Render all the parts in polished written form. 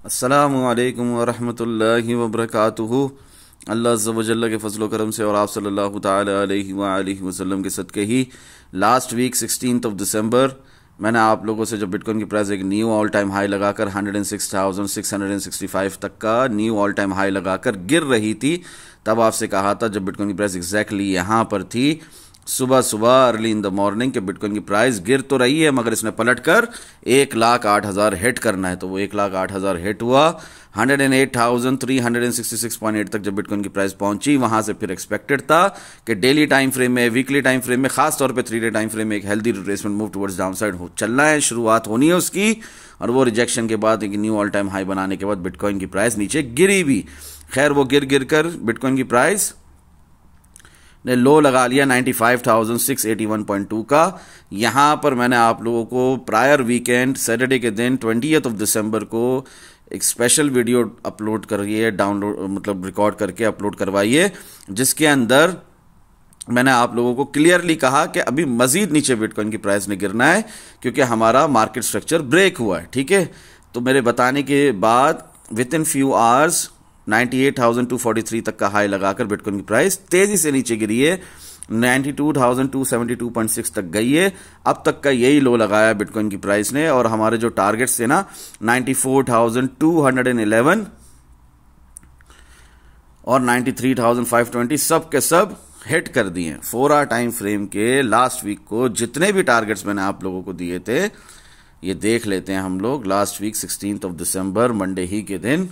अस्सलामु अलैकुम वरहमतुल्लाहि वबरकातुहू। अल्लाह अज़्ज़ा व जल्ल के फजल करम से और आप सल्लल्लाहु ताला अलैहि वसल्लम के सदक़े ही लास्ट वीक 16 दिसंबर मैंने आप लोगों से जब बिटकॉइन की प्राइस एक न्यू ऑल टाइम हाई लगाकर 106,665 तक का न्यू ऑल टाइम हाई लगाकर गिर रही थी, तब आपसे कहा था जब बिटकॉइन की प्राइस एग्जैक्टली यहाँ पर थी सुबह सुबह अर्ली इन द मॉर्निंग के बिटकॉइन की प्राइस गिर तो रही है मगर इसने पलटकर 1,08,000 हिट करना है, तो वो 1,08,000 हिट हुआ। 108,366.8 तक जब बिटकॉइन की प्राइस पहुंची, वहां से फिर एक्सपेक्टेड था कि डेली टाइम फ्रेम में, वीकली टाइम फ्रेम में, खास तौर पे 3 डे टाइम फ्रेम में एक healthy retracement move towards downside चलना है, शुरुआत होनी है उसकी। और वो रिजेक्शन के बाद एक न्यू ऑल टाइम हाई बनाने के बाद बिटकॉइन की प्राइस नीचे गिरी भी। खैर वो गिर कर बिटकॉइन की प्राइस ने लो लगा लिया 95,681.2 का। यहां पर मैंने आप लोगों को प्रायर वीकेंड सैटरडे के दिन 20 दिसंबर को एक स्पेशल वीडियो अपलोड करिए, डाउनलोड मतलब रिकॉर्ड करके अपलोड करवाइए, जिसके अंदर मैंने आप लोगों को क्लियरली कहा कि अभी मजीद नीचे बिटकॉइन की प्राइस ने गिरना है क्योंकि हमारा मार्केट स्ट्रक्चर ब्रेक हुआ है। ठीक है, तो मेरे बताने के बाद विद इन फ्यू आवर्स 98,243 तक का हाई लगाकर बिटकॉइन की प्राइस तेजी से नीचे गिरी है, 92,272.6 तक गई है। अब तक का यही लो लगाया बिटकॉइन की प्राइस ने, और हमारे जो टारगेट्स थे ना 94,211 और 93,520 सब के सब हिट कर दिए। 4 आवर टाइम फ्रेम के लास्ट वीक को जितने भी टारगेट्स मैंने आप लोगों को दिए थे, ये देख लेते हैं हम लोग। लास्ट वीक 16 दिसंबर मंडे ही के दिन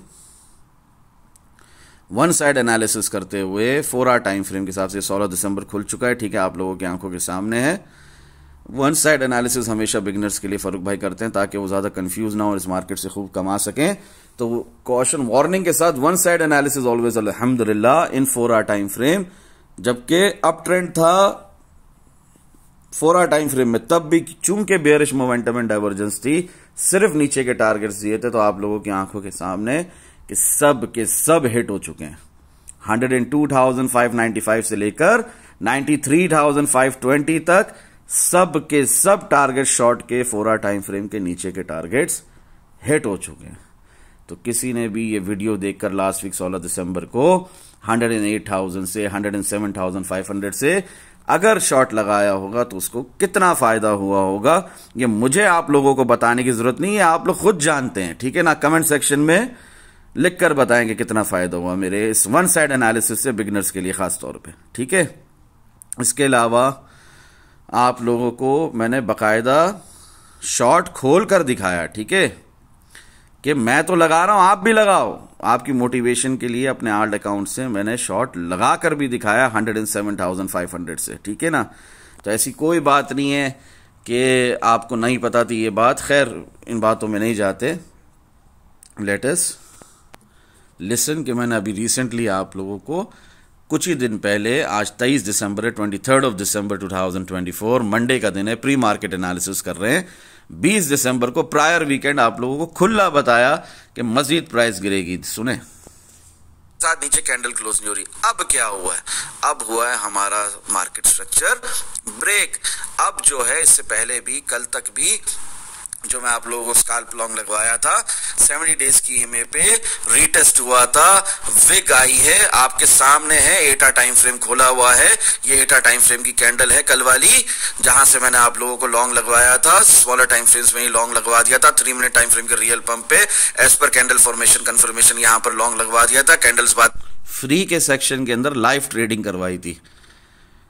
वन साइड एनालिसिस करते हुए 4 आवर टाइम फ्रेम के हिसाब से 16 दिसंबर खुल चुका है। ठीक है, आप लोगों की आंखों के सामने है। वन साइड एनालिसिस हमेशा बिगनर्स के लिए फारूक भाई करते हैं ताकि वो ज्यादा कंफ्यूज ना हो, इस मार्केट से खूब कमा सकें। तो कॉशन वार्निंग के साथ वन साइड एनालिसिस ऑलवेज अल्हम्दुलिल्लाह इन 4 आवर टाइम फ्रेम, जबकि अप ट्रेंड था 4 आवर टाइम फ्रेम में, तब भी चूंकि बेयरिश मोमेंटम एंड डाइवर्जेंस थी, सिर्फ नीचे के टारगेट्स दिए थे, तो आप लोगों की आंखों के सामने कि सब के सब हिट हो चुके हैं। 102,595 से लेकर 93,520 तक सब के सब टारगेट शॉर्ट के 4 आवर टाइम फ्रेम के नीचे के टारगेट्स हिट हो चुके हैं। तो किसी ने भी ये वीडियो देखकर लास्ट वीक 16 दिसंबर को 108,000 से 107,500 से अगर शॉर्ट लगाया होगा तो उसको कितना फायदा हुआ होगा, ये मुझे आप लोगों को बताने की जरूरत नहीं है, आप लोग खुद जानते हैं। ठीक है ना, कमेंट सेक्शन में लिखकर बताएंगे कितना फायदा हुआ मेरे इस वन साइड एनालिसिस से बिगिनर्स के लिए खास तौर पे। ठीक है, इसके अलावा आप लोगों को मैंने बकायदा शॉर्ट खोल कर दिखाया। ठीक है, कि मैं तो लगा रहा हूं, आप भी लगाओ। आपकी मोटिवेशन के लिए अपने आल्ट अकाउंट से मैंने शॉर्ट लगा कर भी दिखाया 107,500 से। ठीक है ना, तो ऐसी कोई बात नहीं है कि आपको नहीं पता थी ये बात। खैर इन बातों में नहीं जाते, लेट अस लिसन कि मैंने अभी रिसेंटली आप लोगों को कुछ ही दिन पहले, आज 23 दिसंबर है, 23 दिसंबर 2024 मंडे का दिन है, प्री मार्केट एनालिसिस कर रहे हैं। 20 दिसंबर को प्रायर वीकेंड आप लोगों को खुला बताया कि मजीद प्राइस गिरेगी। सुने, साथ नीचे कैंडल क्लोज नहीं हो रही। अब क्या हुआ है? अब हुआ है हमारा मार्केट स्ट्रक्चर ब्रेक। अब जो है, इससे पहले भी कल तक भी जो मैं आप लोगों को स्काल्प लॉन्ग लगवाया था 70 डेज की ईएमए पे रीटेस्ट हुआ था, विग आई है, आपके सामने है। 8 आवर टाइम फ्रेम खोला हुआ है, ये 8 आवर टाइम फ्रेम की कैंडल है कल वाली, जहां से मैंने आप लोगों को लॉन्ग लगवाया था। स्मॉलर टाइम फ्रेम्स में ही लॉन्ग लगवा दिया था। 3 मिनट टाइम फ्रेम के रियल पंप पे as per candle formation confirmation यहां पर लॉन्ग लगवा दिया था। कैंडल्स बाद फ्री के सेक्शन के अंदर लाइव ट्रेडिंग करवाई थी।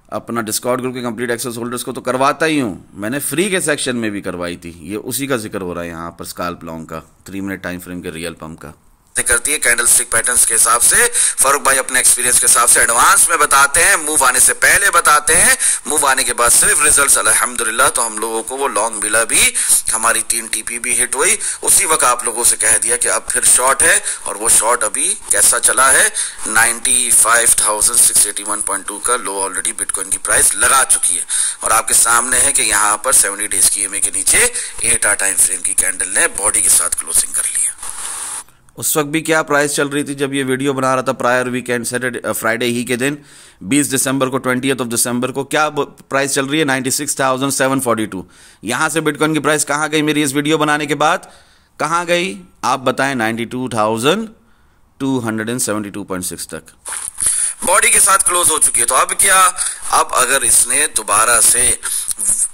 अपना डिस्कॉर्ड ग्रुप के कंप्लीट एक्सेस होल्डर्स को तो करवाता ही हूं, मैंने फ्री के सेक्शन में भी करवाई थी। ये उसी का जिक्र हो रहा है यहां पर, स्काल्प लॉन्ग का, 3 मिनट टाइम फ्रेम के रियल पंप का करती है। कैंडल स्टिक पैटर्न्स के हिसाब से फारूक भाई अपने एक्सपीरियंस के हिसाब से एडवांस में बताते हैं, मूव आने से पहले बताते हैं, मूव आने के बाद सिर्फ रिजल्ट्स अल्हम्दुलिल्लाह। तो हम लोगों को वो लॉन्ग मिला भी, हमारी 3 टीपी भी हिट हुई। उसी वक्त आप लोगों से कह दिया कि अब फिर शॉर्ट है, और वो शॉर्ट अभी कैसा चला है, 95,681.2 का लो ऑलरेडी बिटकॉइन की प्राइस लगा चुकी है। और आपके सामने है कि यहाँ पर 70 डेज की ईएमए के नीचे 8 आवर टाइम फ्रेम की कैंडल ने बॉडी के साथ क्लोजिंग कर लिया। उस वक्त भी क्या प्राइस चल रही थी जब ये वीडियो बना रहा था, प्रायर वीकेंड सैटरडे फ्राइडे ही के दिन 20 दिसंबर को, 20 दिसंबर को क्या प्राइस चल रही है? 96,742। यहां से बिटकॉइन की प्राइस कहां गई मेरी इस वीडियो बनाने के बाद? कहाँ गई आप बताएं? 92,272.6 तक बॉडी के साथ क्लोज हो चुकी है। तो अब क्या, अब अगर इसने दोबारा से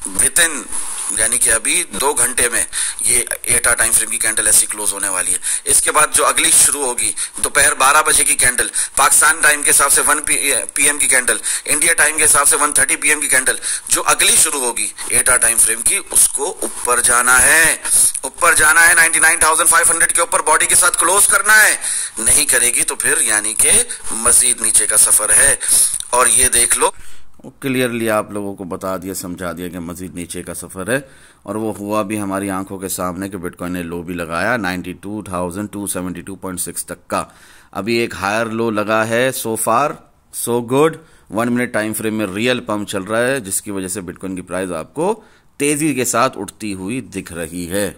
विद इन यानी कि अभी 2 घंटे में ये 8 आवर टाइम फ्रेम की कैंडल ऐसी क्लोज होने वाली है। इसके बाद जो अगली शुरू होगी दोपहर 12 बजे की कैंडल, पाकिस्तान टाइम के हिसाब से 1 PM की कैंडल, इंडिया टाइम के हिसाब से 1:30 PM की कैंडल, जो अगली शुरू होगी 8 आवर टाइम फ्रेम की, उसको ऊपर जाना है, ऊपर जाना है 99,500 के ऊपर बॉडी के साथ क्लोज करना है। नहीं करेगी तो फिर यानी कि मजीद नीचे का सफर है। और ये देख लो क्लियरली आप लोगों को बता दिया, समझा दिया कि मजीद नीचे का सफर है। और वो हुआ भी हमारी आंखों के सामने कि बिटकॉइन ने लो भी लगाया 92,272.6 तक का। अभी एक हायर लो लगा है। So far so good. 1 minute time frame में रियल पंप चल रहा है, जिसकी वजह से बिटकॉइन की प्राइस आपको तेजी के साथ उठती हुई दिख रही है।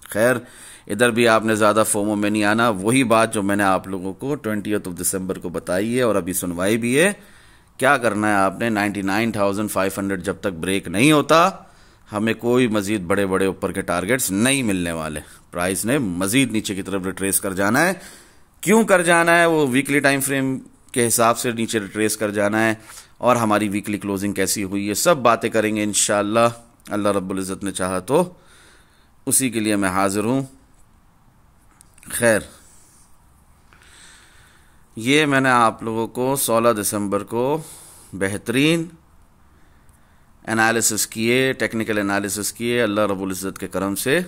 खैर, इधर भी आपने ज्यादा फोमो में नहीं आना। वही बात जो मैंने आप लोगों को 20 दिसंबर को बताई है और अभी सुनवाई भी है। क्या करना है आपने? 99,500 जब तक ब्रेक नहीं होता, हमें कोई मजीद बड़े बड़े ऊपर के टारगेट्स नहीं मिलने वाले। प्राइस ने मजीद नीचे की तरफ रिट्रेस कर जाना है। क्यों कर जाना है? वो वीकली टाइम फ्रेम के हिसाब से नीचे रिट्रेस कर जाना है। और हमारी वीकली क्लोजिंग कैसी हुई है, सब बातें करेंगे इंशाल्लाह। अल्लाह रब्बुल इज़्ज़त ने चाहा तो उसी के लिए मैं हाजिर हूं। खैर, ये मैंने आप लोगों को 16 दिसंबर को बेहतरीन एनालिसिस किए, टेक्निकल एनालिसिस किए अल्लाह रब्बुल इज़्ज़त के करम से।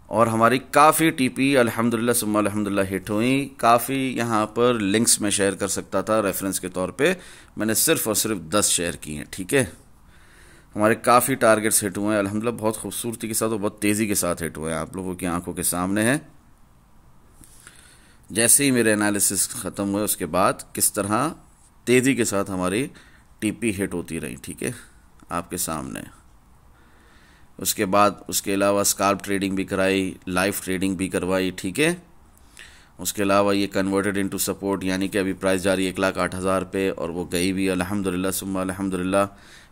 और हमारी काफ़ी टीपी अल्हम्दुलिल्लाह सुम्मा अल्हम्दुलिल्लाह हिट हुई। काफ़ी यहाँ पर लिंक्स में शेयर कर सकता था रेफरेंस के तौर पे, मैंने सिर्फ और सिर्फ 10 शेयर किए हैं। ठीक है, हमारे काफ़ी टारगेट्स हिट हुए हैं अल्हम्दुलिल्लाह, बहुत खूबसूरती के साथ और बहुत तेज़ी के साथ हिट हुए हैं। आप लोगों की आंखों के सामने है। जैसे ही मेरे एनालिसिस ख़त्म हुए उसके बाद किस तरह तेज़ी के साथ हमारी टीपी हिट होती रही। ठीक है, आपके सामने। उसके बाद उसके अलावा स्काल्प ट्रेडिंग भी कराई, लाइव ट्रेडिंग भी करवाई। ठीक है, उसके अलावा ये कन्वर्टेड इनटू सपोर्ट, यानी कि अभी प्राइस जा रही है 1,08,000 पे और वो गई भी अल्हम्दुलिल्लाह सुम्मा अल्हम्दुलिल्लाह।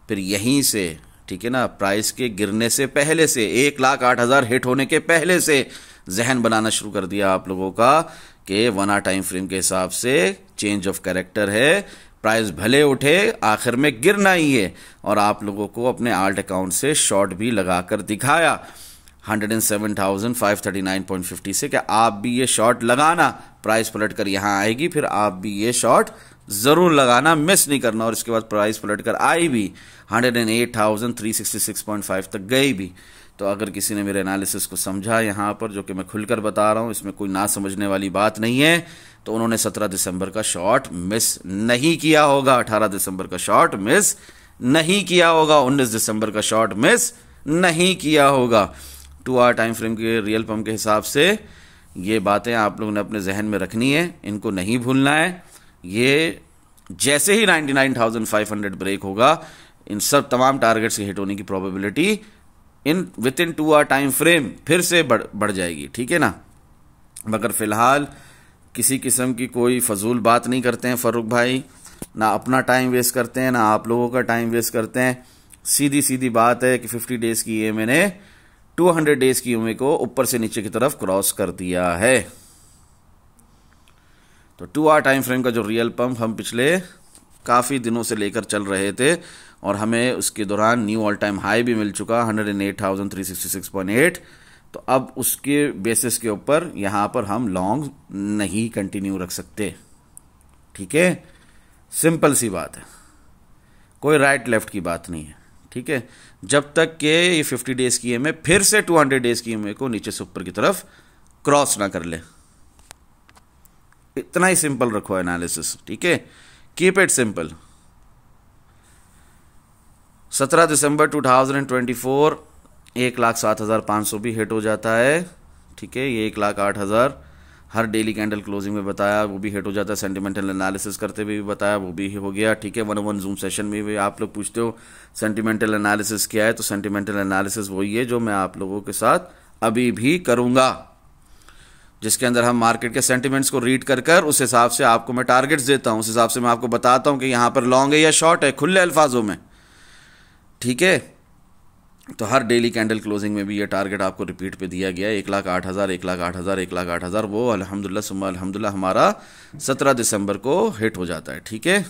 फिर यहीं से, ठीक है ना, प्राइस के गिरने से पहले से 1,08,000 हिट होने के पहले से जहन बनाना शुरू कर दिया आप लोगों का कि 1 आवर टाइम फ्रेम के हिसाब से चेंज ऑफ कैरेक्टर है। प्राइस भले उठे, आखिर में गिरना ही है। और आप लोगों को अपने आल्ट अकाउंट से शॉर्ट भी लगाकर दिखाया 107,539.50 से, क्या आप भी ये शॉर्ट लगाना। प्राइस पलट कर यहां आएगी, फिर आप भी ये शॉर्ट जरूर लगाना, मिस नहीं करना। और इसके बाद प्राइस पलट कर आई भी 108,366.5 तक गई भी। तो अगर किसी ने मेरे एनालिसिस को समझा यहाँ पर, जो कि मैं खुलकर बता रहा हूँ, इसमें कोई ना समझने वाली बात नहीं है, तो उन्होंने 17 दिसंबर का शॉर्ट मिस नहीं किया होगा, 18 दिसंबर का शॉर्ट मिस नहीं किया होगा, 19 दिसंबर का शॉर्ट मिस नहीं किया होगा। 2 आवर टाइम फ्रेम के रियल पंप के हिसाब से ये बातें आप लोगों ने अपने जहन में रखनी है, इनको नहीं भूलना है। ये जैसे ही 99,500 ब्रेक होगा, इन सब तमाम टारगेट्स के हिट होने की probability within 2 hour time frame फिर से बढ़ जाएगी। ठीक है ना, मगर फिलहाल किसी किस्म की कोई फजूल बात नहीं करते हैं फरूक भाई, ना अपना टाइम वेस्ट करते हैं, ना आप लोगों का टाइम वेस्ट करते हैं। सीधी सीधी बात है कि 50 डेज की ईएमए ने 200 डेज की ईएमए को ऊपर से नीचे की तरफ क्रॉस कर दिया है। तो 2 आवर टाइम फ्रेम का जो रियल पंप हम पिछले काफी दिनों से लेकर चल रहे थे और हमें उसके दौरान न्यू ऑल टाइम हाई भी मिल चुका 108,366.8। तो अब उसके बेसिस के ऊपर यहां पर हम लॉन्ग नहीं कंटिन्यू रख सकते। ठीक है, सिंपल सी बात है, कोई राइट लेफ्ट की बात नहीं है। ठीक है, जब तक के ये 50 डेज की ईएमए फिर से 200 डेज की ईएमए को नीचे से ऊपर की तरफ क्रॉस ना कर ले। इतना ही सिंपल रखो एनालिसिस। ठीक है, कीप इट सिंपल। 17 दिसंबर 2024 1,07,500 भी हिट हो जाता है। ठीक है, ये 1,08,000 हर डेली कैंडल क्लोजिंग में बताया, वो भी हिट हो जाता है। सेंटिमेंटल एनालिसिस करते हुए भी बताया, वो भी हो गया। ठीक है, 1-on-1 जूम सेशन में भी आप लोग पूछते हो सेंटिमेंटल एनालिसिस क्या है, तो सेंटिमेंटल एनालिसिस वही है जो मैं आप लोगों के साथ अभी भी करूंगा, जिसके अंदर हम मार्केट के सेंटिमेंट्स को रीड कर उस हिसाब से आपको मैं टारगेट्स देता हूं। उस हिसाब से मैं आपको बताता हूं कि यहां पर लॉन्ग है या शॉर्ट है, खुले अल्फाजों में। ठीक है, तो हर डेली कैंडल क्लोजिंग में भी ये टारगेट आपको रिपीट पे दिया गया है, 1,08,000, 1,08,000, 1,08,000। वो अल्हम्दुलिल्लाह सुम्मा अल्हम्दुलिल्लाह हमारा 17 दिसंबर को हिट हो जाता है। ठीक है,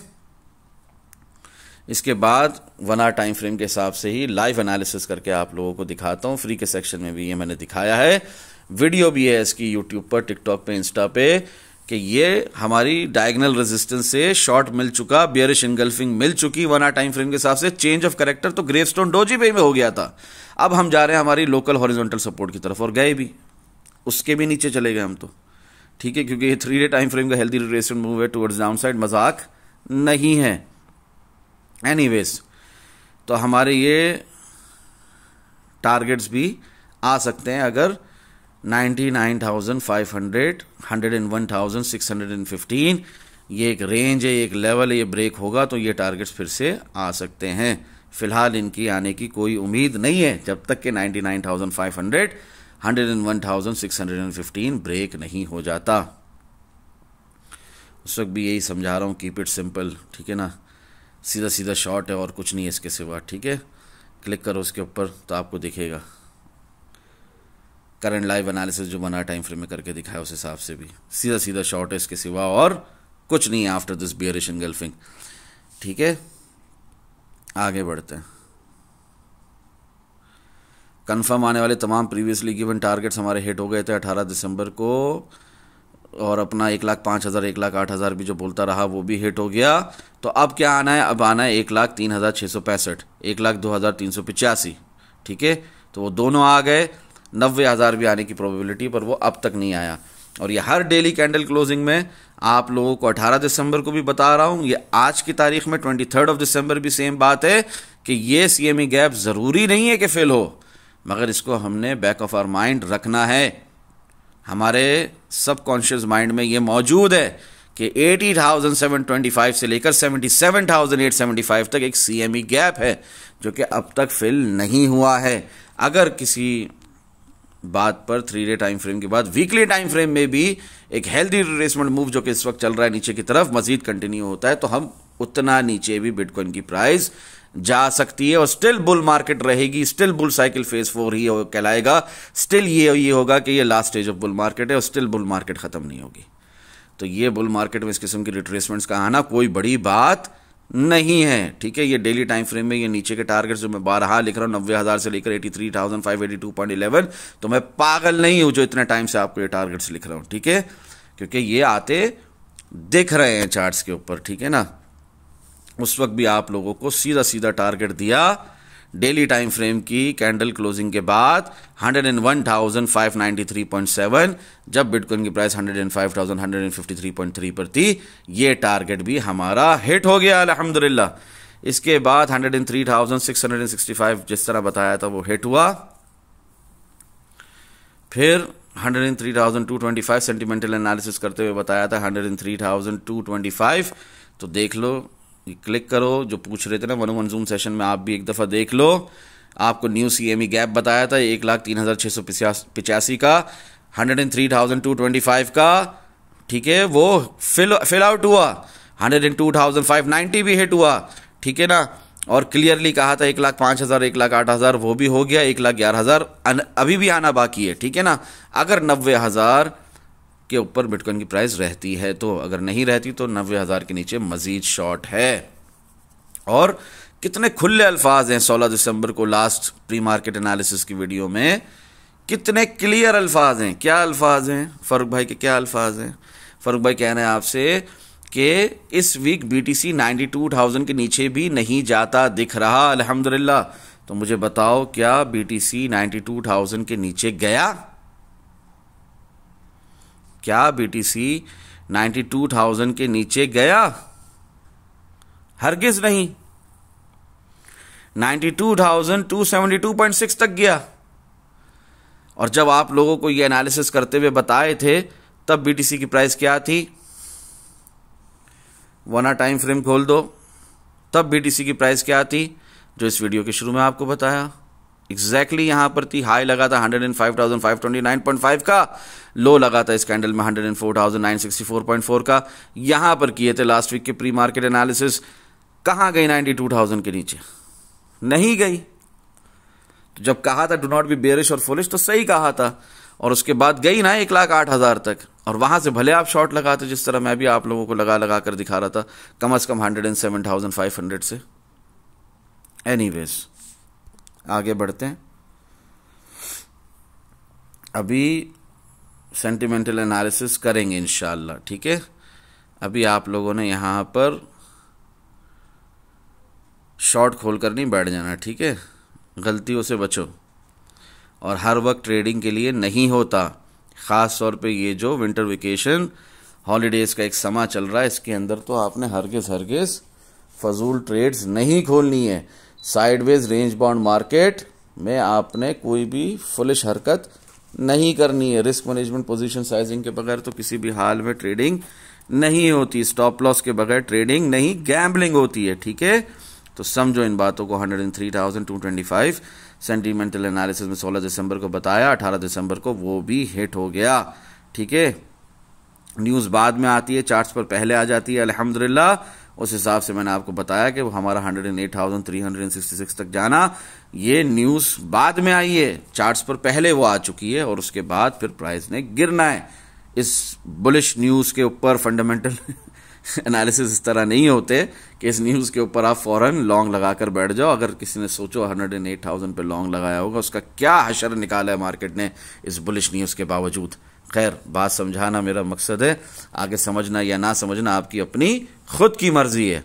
इसके बाद 1 आवर टाइम फ्रेम के हिसाब से ही लाइव एनालिसिस करके आप लोगों को दिखाता हूँ। फ्री के सेक्शन में भी ये मैंने दिखाया है, वीडियो भी है इसकी यूट्यूब पर, टिकटॉक पे, इंस्टा पे, कि ये हमारी डायगोनल रेजिस्टेंस से शॉर्ट मिल चुका, बियरिश इनगल्फिंग मिल चुकी 1 आवर टाइम फ्रेम के हिसाब से। चेंज ऑफ कैरेक्टर तो ग्रेवस्टोन डोजी पे में हो गया था, अब हम जा रहे हैं हमारी लोकल हॉरिजॉन्टल सपोर्ट की तरफ, और गए भी, उसके भी नीचे चले गए हम तो। ठीक है, क्योंकि ये 3 डे टाइम फ्रेम का हेल्दी रिट्रेसमेंट मूव है टुवर्ड्स डाउन साइड, मजाक नहीं है। एनीवेज, तो हमारे ये टारगेट्स भी आ सकते हैं अगर 99,500, 101,615, ये एक रेंज है, एक लेवल है, ये ब्रेक होगा तो ये टारगेट्स फिर से आ सकते हैं। फिलहाल इनकी आने की कोई उम्मीद नहीं है जब तक कि 99,500, 101,615 ब्रेक नहीं हो जाता। उस वक्त भी यही समझा रहा हूँ, कीप इट सिंपल। ठीक है ना, सीधा सीधा शॉर्ट है और कुछ नहीं है इसके सिवा। ठीक है, क्लिक करो उसके ऊपर तो आपको दिखेगा करंट लाइव एनालिसिस जो 1 आवर टाइम फ्रेम में करके दिखाया, उस हिसाब से भी सीधा सीधा शॉर्ट है इसके सिवा और कुछ नहीं है आफ्टर दिस बियरिश एनगल्फिंग। ठीक है, आगे बढ़ते हैं। कंफर्म आने वाले तमाम प्रीवियसली गिवन टारगेट्स हमारे हिट हो गए थे 18 दिसंबर को, और अपना 1,05,000, 1,08,000 भी जो बोलता रहा वो भी हिट हो गया। तो अब क्या आना है? अब आना है 1,03,665, 1,02,385। ठीक है, तो वो दोनों आ गए। 90,000 भी आने की प्रोबेबिलिटी, पर वो अब तक नहीं आया। और ये हर डेली कैंडल क्लोजिंग में आप लोगों को 18 दिसंबर को भी बता रहा हूं, ये आज की तारीख में 23 दिसंबर भी सेम बात है कि ये CME गैप जरूरी नहीं है कि फिल हो, मगर इसको हमने बैक ऑफ आवर माइंड रखना है। हमारे सबकॉन्शियस माइंड में ये मौजूद है कि 80,725 से लेकर 77,875 तक एक CME गैप है जो कि अब तक फिल नहीं हुआ है। अगर किसी बात पर 3 डे टाइम फ्रेम के बाद वीकली टाइम फ्रेम में भी एक हेल्दी रिट्रेसमेंट मूव जो कि इस वक्त चल रहा है नीचे की तरफ मजीद कंटिन्यू होता है, तो हम उतना नीचे भी बिटकॉइन की प्राइस जा सकती है और स्टिल बुल मार्केट रहेगी। स्टिल बुल साइकिल फेज 4 ही कहलाएगा। स्टिल ये होगा कि ये last stage of bull market है और स्टिल बुल मार्केट खत्म नहीं होगी। तो ये बुल मार्केट में इस किस्म की रिट्रेसमेंट्स का आना कोई बड़ी बात नहीं है। ठीक है, ये डेली टाइम फ्रेम में ये नीचे के टारगेट्स जो मैं 12 लिख रहा हूं, 90,000 से लेकर 83,582.11, तो मैं पागल नहीं हूं जो इतने टाइम से आपको ये टारगेट्स लिख रहा हूं। ठीक है, क्योंकि ये आते दिख रहे हैं चार्ट्स के ऊपर। ठीक है ना, उस वक्त भी आप लोगों को सीधा सीधा टारगेट दिया डेली टाइम फ्रेम की कैंडल क्लोजिंग के बाद 101,593.7, जब बिटकॉइन की प्राइस 105,153.3 पर थी। ये टारगेट भी हमारा हिट हो गया अल्हम्दुलिल्लाह। इसके बाद 103,665 जिस तरह बताया था वो हिट हुआ। फिर 103,225 सेंटिमेंटल एनालिसिस करते हुए बताया था 103,225। तो देख लो, क्लिक करो, जो पूछ रहे थे ना 101 जूम सेशन में, आप भी एक दफा देख लो। आपको न्यू CME गैप बताया था 1,03,685 का, 103,225 का। ठीक है, वो फिल आउट हुआ। 102,590 भी हिट हुआ। ठीक है ना, और क्लियरली कहा था 1,05,000, 1,08,000 वो भी हो गया। 1,11,000 अभी भी आना बाकी है। ठीक है ना, अगर 90,000 के ऊपर बिटकॉइन की प्राइस रहती है तो, अगर नहीं रहती तो 90,000 के नीचे मजीद शॉर्ट है। और कितने खुले अल्फाज हैं 16 दिसंबर को लास्ट प्री मार्केट एनालिसिस की वीडियो में, कितने क्लियर अल्फाज हैं। क्या अल्फाज हैं फरूक भाई के? क्या अल्फाज हैं? फरूक भाई कह रहे हैं आपसे कि इस वीक BTC 92,000 के नीचे भी नहीं जाता दिख रहा अल्हम्दुलिल्लाह। तो मुझे बताओ, क्या BTC 92,000 के नीचे गया? क्या BTC 92,000 के नीचे गया? हरगिज नहीं। 92,272.6 तक गया। और जब आप लोगों को ये एनालिसिस करते हुए बताए थे तब BTC की प्राइस क्या थी? 1 आवर टाइम फ्रेम खोल दो, तब BTC की प्राइस क्या थी जो इस वीडियो के शुरू में आपको बताया। एग्जैक्टली यहां पर थी। हाई लगा था 105,529.5 का, लो लगा था इस कैंडल में 104,964.4 का। यहां पर किए थे लास्ट वीक के प्री मार्केट एनालिसिस। कहां गई 92,000 के नीचे? नहीं गई। तो जब कहा था डू नॉट बी बेयरिश और फुलिश तो सही कहा था, और उसके बाद गई ना 1,08,000 तक, और वहां से भले आप शॉर्ट लगाते, जिस तरह मैं भी आप लोगों को लगा लगा कर दिखा रहा था, कम से कम 107,500 से। एनीवेज आगे बढ़ते हैं। अभी सेंटिमेंटल एनालिसिस करेंगे इंशाल्लाह, ठीक है। अभी आप लोगों ने यहां पर शॉर्ट खोलकर नहीं बैठ जाना, ठीक है, गलतियों से बचो। और हर वक्त ट्रेडिंग के लिए नहीं होता, ख़ास तौर पे ये जो विंटर वेकेशन हॉलीडेज़ का एक समा चल रहा है, इसके अंदर तो आपने हरगिज़ फजूल ट्रेड्स नहीं खोलनी है। साइडवेज रेंज बाउंड मार्केट में आपने कोई भी फुलिश हरकत नहीं करनी है। रिस्क मैनेजमेंट, पोजीशन साइजिंग के बगैर तो किसी भी हाल में ट्रेडिंग नहीं होती। स्टॉप लॉस के बगैर ट्रेडिंग नहीं, गैम्बलिंग होती है, ठीक है। तो समझो इन बातों को। 103,225 सेंटीमेंटल एनालिसिस में 16 दिसंबर को बताया, 18 दिसंबर को वो भी हिट हो गया, ठीक है। न्यूज़ बाद में आती है, चार्ट्स पर पहले आ जाती है अल्हम्दुलिल्लाह। उस हिसाब से मैंने आपको बताया कि वो हमारा 108,366 तक जाना, ये न्यूज़ बाद में आई है, चार्ट्स पर पहले वो आ चुकी है, और उसके बाद फिर प्राइस ने गिरना है। इस बुलिश न्यूज़ के ऊपर फंडामेंटल एनालिसिस इस तरह नहीं होते कि इस न्यूज़ के ऊपर आप फौरन लॉन्ग लगाकर बैठ जाओ। अगर किसी ने सोचो 108,000 पे लॉन्ग लगाया होगा, उसका क्या हशर निकाला है मार्केट ने इस बुलिश न्यूज़ के बावजूद। खैर, बात समझाना मेरा मकसद है, आगे समझना या ना समझना आपकी अपनी खुद की मर्जी है।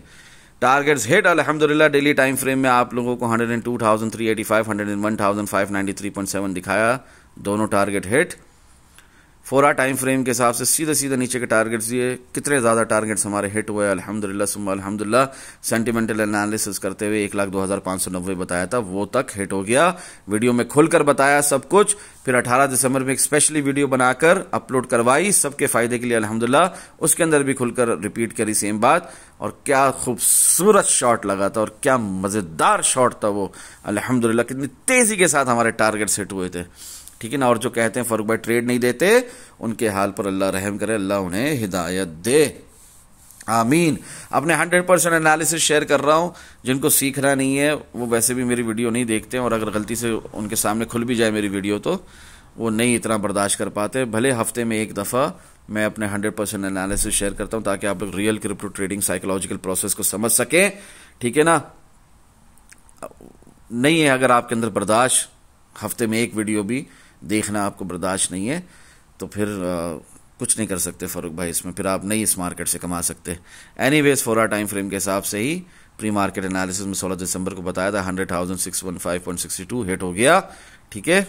टारगेट्स हिट अल्हम्दुलिल्लाह। डेली टाइम फ्रेम में आप लोगों को 102,385, 101,593.7 दिखाया, दोनों target hit. 4 hour time frame के हिसाब से सीधे सीधे नीचे के टारगेट्स दिए। कितने ज़्यादा टारगेट्स हमारे हिट हुए अल्हम्दुलिल्लाह सुम्मा अल्हम्दुलिल्लाह। सेंटिमेंटल एनालिसिस करते हुए 1,02,590 बताया था, वो तक हिट हो गया। वीडियो में खुलकर बताया सब कुछ। फिर 18 दिसंबर में एक स्पेशली वीडियो बनाकर अपलोड करवाई सबके फ़ायदे के लिए अल्हम्दुलिल्लाह। उसके अंदर भी खुलकर रिपीट करी सेम बात, और क्या खूबसूरत शॉट लगा था, और क्या मज़ेदार शॉट था वो अल्हम्दुलिल्लाह। कितनी तेज़ी के साथ हमारे टारगेट्स हिट हुए थे, ठीक है ना। और जो कहते हैं फरूक भाई ट्रेड नहीं देते, उनके हाल पर अल्लाह रहम करे, अल्लाह उन्हें हिदायत दे, आमीन। अपने 100% एनालिसिस शेयर कर रहा हूं। जिनको सीखना नहीं है वो वैसे भी मेरी वीडियो नहीं देखते हैं, और अगर गलती से उनके सामने खुल भी जाए मेरी वीडियो तो वो नहीं इतना बर्दाश्त कर पाते। भले हफ्ते में एक दफ़ा मैं अपने 100% एनालिसिस शेयर करता हूं, ताकि आप लोग real crypto trading psychological process को समझ सकें, ठीक है ना। नहीं है अगर आपके अंदर बर्दाश्त, हफ्ते में एक वीडियो भी देखना आपको बर्दाश्त नहीं है, तो फिर कुछ नहीं कर सकते फरूक भाई इसमें, फिर आप नहीं इस मार्केट से कमा सकते। एनीवेज 4 आवर टाइम फ्रेम के हिसाब से ही प्री मार्केट एनालिसिस में 16 दिसंबर को बताया था 100,615.62 हिट हो गया, ठीक है।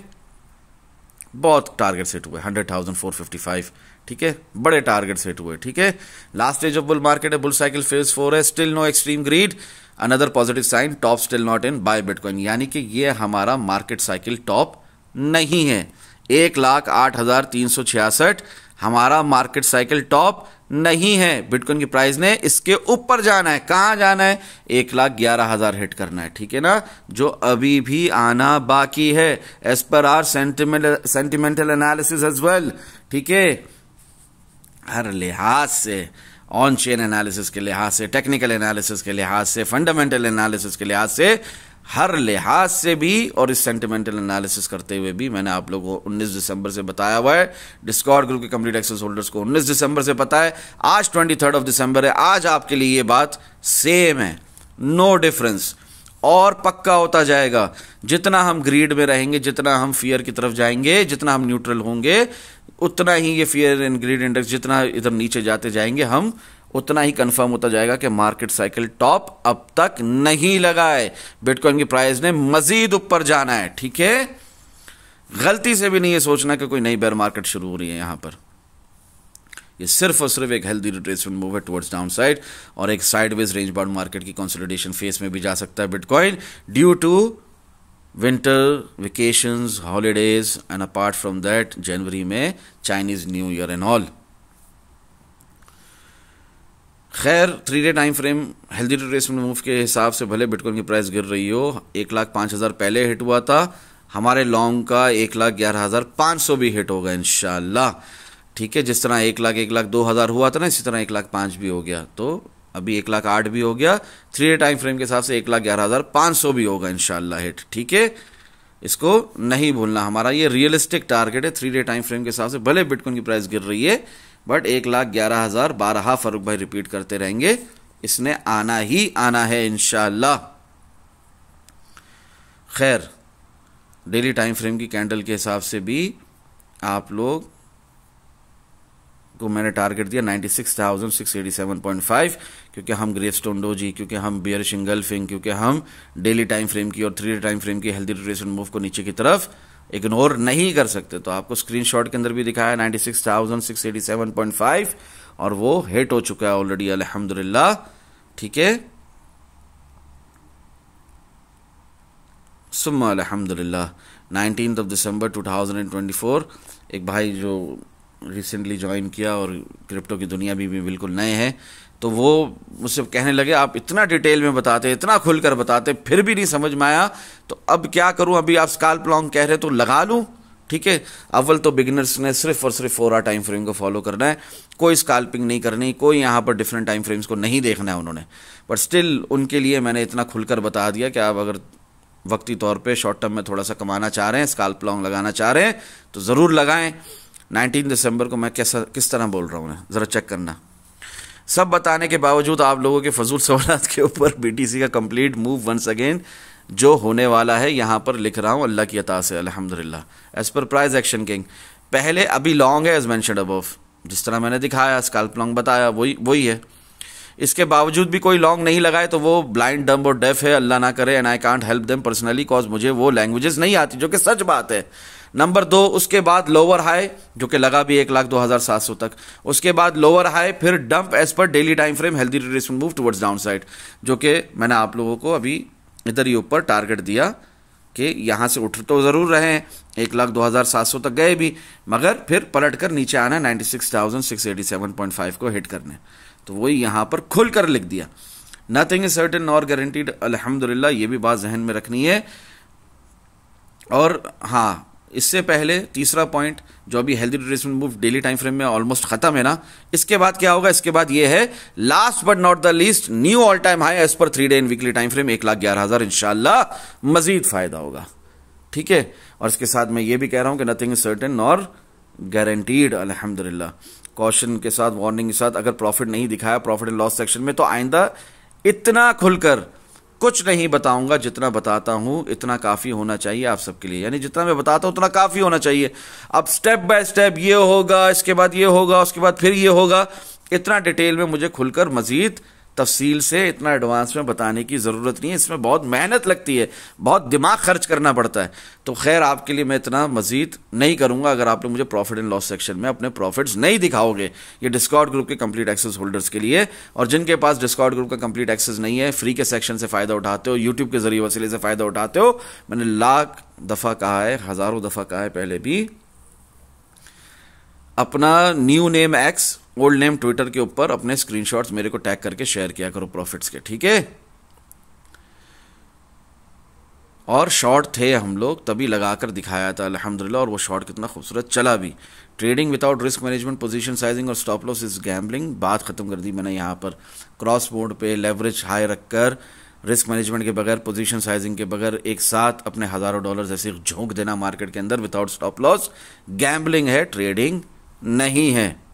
बहुत टारगेट हिट हुए, 100,455, ठीक है, बड़े टारगेट हिट हुए, ठीक है। Last stage of bull market है, बुल साइकिल फेज 4 है, still no extreme greed, another positive sign, top still not in, buy bitcoin. यानी कि ये हमारा मार्केट साइकिल टॉप नहीं है। 1,08,366 हमारा मार्केट साइकिल टॉप नहीं है। बिटकॉइन की प्राइस ने इसके ऊपर जाना है। कहां जाना है? 1,11,000 हिट करना है, ठीक है ना, जो अभी भी आना बाकी है as per our sentimental analysis as well, ठीक है। हर लिहाज से, ऑन चेन एनालिसिस के लिहाज से, टेक्निकल एनालिसिस के लिहाज से, फंडामेंटल एनालिसिस के लिहाज से, हर लिहाज से भी, और इस सेंटिमेंटल एनालिसिस करते हुए भी मैंने आप लोगों को 19 दिसंबर से बताया हुआ है। डिस्कॉर्ड ग्रुप के कंप्लीट एक्सेस होल्डर्स को 19 दिसंबर से पता है। आज 23 ऑफ दिसंबर है, आज आपके लिए ये बात सेम है, नो डिफरेंस, और पक्का होता जाएगा। जितना हम ग्रीड में रहेंगे, जितना हम फियर की तरफ जाएंगे, जितना हम न्यूट्रल होंगे, उतना ही ये फियर एंड ग्रीड इंडेक्स जितना इधर नीचे जाते जाएंगे, हम उतना ही कंफर्म होता जाएगा कि मार्केट साइकिल टॉप अब तक नहीं लगा है। बिटकॉइन की प्राइस ने मजीद ऊपर जाना है, ठीक है। गलती से भी नहीं ये सोचना कि कोई नई बेयर मार्केट शुरू हो रही है यहां पर। ये सिर्फ और सिर्फ एक हेल्दी रिट्रेसमेंट मूव है टुवर्ड्स डाउन साइड, और एक साइडवेज रेंज बाउंड मार्केट की कंसोलिडेशन फेस में भी जा सकता है bitcoin, due to winter vacations, holidays, and apart from that जनवरी में Chinese new year and all. खैर, 3 day time frame healthy retracement move के हिसाब से भले बिटकॉइन की प्राइस गिर रही हो, 1,05,000 पहले हिट हुआ था, हमारे लॉन्ग का 1,11,500 भी हिट होगा इंशाल्लाह, ठीक है। जिस तरह 1,02,000 हुआ था ना, इसी तरह 1,05,000 भी हो गया, तो अभी 1,08,000 भी हो गया। 3 डे टाइम फ्रेम के हिसाब से 1,11,500 भी होगा इंशाल्लाह हिट, ठीक है। इसको नहीं भूलना। हमारा ये रियलिस्टिक टारगेट है 3 डे टाइम फ्रेम के हिसाब से। भले बिटकॉइन की प्राइस गिर रही है बट 1,11,000 12 फारूक भाई रिपीट करते रहेंगे, इसने आना ही आना है इंशाअल्लाह। खैर डेली टाइम फ्रेम की कैंडल के हिसाब से भी आप लोग को मैंने टारगेट दिया 96,687.5, क्योंकि हम ग्रेवस्टोन डोजी, क्योंकि हम बेयरिश इंगल्फिंग, क्योंकि हम डेली टाइम फ्रेम की और 3 डे टाइम फ्रेम की हेल्दी रिट्रेसमेंट मूव को नीचे की तरफ इग्नोर नहीं कर सकते। तो आपको स्क्रीनशॉट के अंदर भी दिखाया 96,687.5 और वो हिट हो चुका है ऑलरेडी अल्हम्दुलिल्लाह। ठीक है, सुम्मा अल्हम्दुलिल्लाह। 19 दिसंबर 2024 एक भाई जो रिसेंटली ज्वाइन किया और क्रिप्टो की दुनिया भी बिल्कुल नए हैं, तो वो मुझसे कहने लगे आप इतना डिटेल में बताते, इतना खुलकर बताते, फिर भी नहीं समझ में आया, तो अब क्या करूं? अभी आप स्काल्प लॉन्ग कह रहे तो लगा लूं? ठीक है, अव्वल तो बिगिनर्स ने सिर्फ और सिर्फ 4 टाइम फ्रेम को फॉलो करना है, कोई स्काल्पिंग नहीं करनी, कोई यहाँ पर डिफरेंट टाइम फ्रेम्स को नहीं देखना है उन्होंने। बट स्टिल उनके लिए मैंने इतना खुलकर बता दिया कि आप अगर वक्ती तौर पे शॉर्ट टर्म में थोड़ा सा कमाना चाह रहे हैं, स्काल्प लॉन्ग लगाना चाह रहे हैं, तो ज़रूर लगाएं। 19 दिसंबर को मैं किस तरह बोल रहा हूँ, ज़रा चेक करना। सब बताने के बावजूद आप लोगों के फजूल सवालात के ऊपर बीटीसी का कंप्लीट मूव वंस अगेन जो होने वाला है यहाँ पर लिख रहा हूँ अल्लाह की अता से अल्हम्दुलिल्लाह। As per price action king पहले अभी लॉन्ग है एज मेंशन्ड अबव, जिस तरह मैंने दिखाया स्काल्प लॉन्ग बताया वही है। इसके बावजूद भी कोई लॉन्ग नहीं लगाए तो वो ब्लाइंड, डम्ब और डेफ है, अल्लाह ना करे। And I can't help them personally cause मुझे वो लैंग्वेजेस नहीं आती, जो कि सच बात है। नंबर 2, उसके बाद लोअर हाई जो कि लगा भी 1,02,700 तक, उसके बाद लोअर हाई, फिर dump as per daily time frame, healthy retracement move towards down side, जो कि मैंने आप लोगों को अभी इधर ही ऊपर टारगेट दिया कि यहां से उठ तो जरूर रहे हैं, 1,02,700 तक गए भी, मगर फिर पलट कर नीचे आना 96,687.5 को हिट करने। तो वही यहां पर खुलकर लिख दिया, nothing is certain nor guaranteed अल्हम्दुलिल्लाह, ये भी बात जहन में रखनी है। और हाँ, इससे पहले तीसरा पॉइंट जो अभी healthy retracement move daily time frame में ऑलमोस्ट खत्म है ना, इसके बाद क्या होगा? इसके बाद ये है last but not the least, new all time high as per 3 day in weekly time frame 1,11,000 इंशाल्लाह मजीद फायदा होगा। ठीक है, और इसके साथ मैं ये भी कह रहा हूं कि nothing is certain nor guaranteed अल्हम्दुलिल्लाह। कॉशन के साथ, वार्निंग के साथ, अगर प्रॉफिट नहीं दिखाया प्रॉफिट एंड लॉस सेक्शन में तो आइंदा इतना खुलकर कुछ नहीं बताऊंगा, जितना बताता हूं इतना काफी होना चाहिए आप सबके लिए, यानी जितना मैं बताता हूं उतना काफी होना चाहिए। अब स्टेप बाय स्टेप ये होगा, इसके बाद ये होगा, उसके बाद फिर ये होगा, इतना डिटेल में मुझे खुलकर मजीद तफसील से इतना एडवांस में बताने की जरूरत नहीं है, इसमें बहुत मेहनत लगती है, बहुत दिमाग खर्च करना पड़ता है। तो खैर आपके लिए मैं इतना मजीद नहीं करूंगा अगर आप लोग मुझे प्रॉफिट एंड लॉस सेक्शन में अपने प्रॉफिट्स नहीं दिखाओगे। ये डिस्कॉर्ड ग्रुप के कंप्लीट एक्सेस होल्डर्स के लिए, और जिनके पास डिस्कॉर्ड ग्रुप का कंप्लीट एक्सेस नहीं है, फ्री के सेक्शन से फायदा उठाते हो, यूट्यूब के जरिए वसीले से फायदा उठाते हो, मैंने लाख दफा कहा है, हजारों दफा कहा है पहले भी, अपना new name x, old name Twitter के ऊपर अपने स्क्रीनशॉट्स मेरे को टैग करके शेयर किया करो प्रॉफिट्स के, ठीक है। और शॉर्ट थे हम लोग तभी लगाकर दिखाया था अल्हम्दुलिल्लाह, और वो शॉर्ट कितना खूबसूरत चला भी। Trading without risk management, position sizing और स्टॉप लॉस इज गैम्बलिंग, बात खत्म कर दी मैंने। यहाँ पर क्रॉस बोर्ड पे लेवरेज हाई रखकर, रिस्क मैनेजमेंट के बगैर, पोजीशन साइजिंग के बगैर एक साथ अपने हजारों डॉलर ऐसे झोंक देना मार्केट के अंदर विदाउट स्टॉप लॉस गैम्बलिंग है, ट्रेडिंग नहीं है।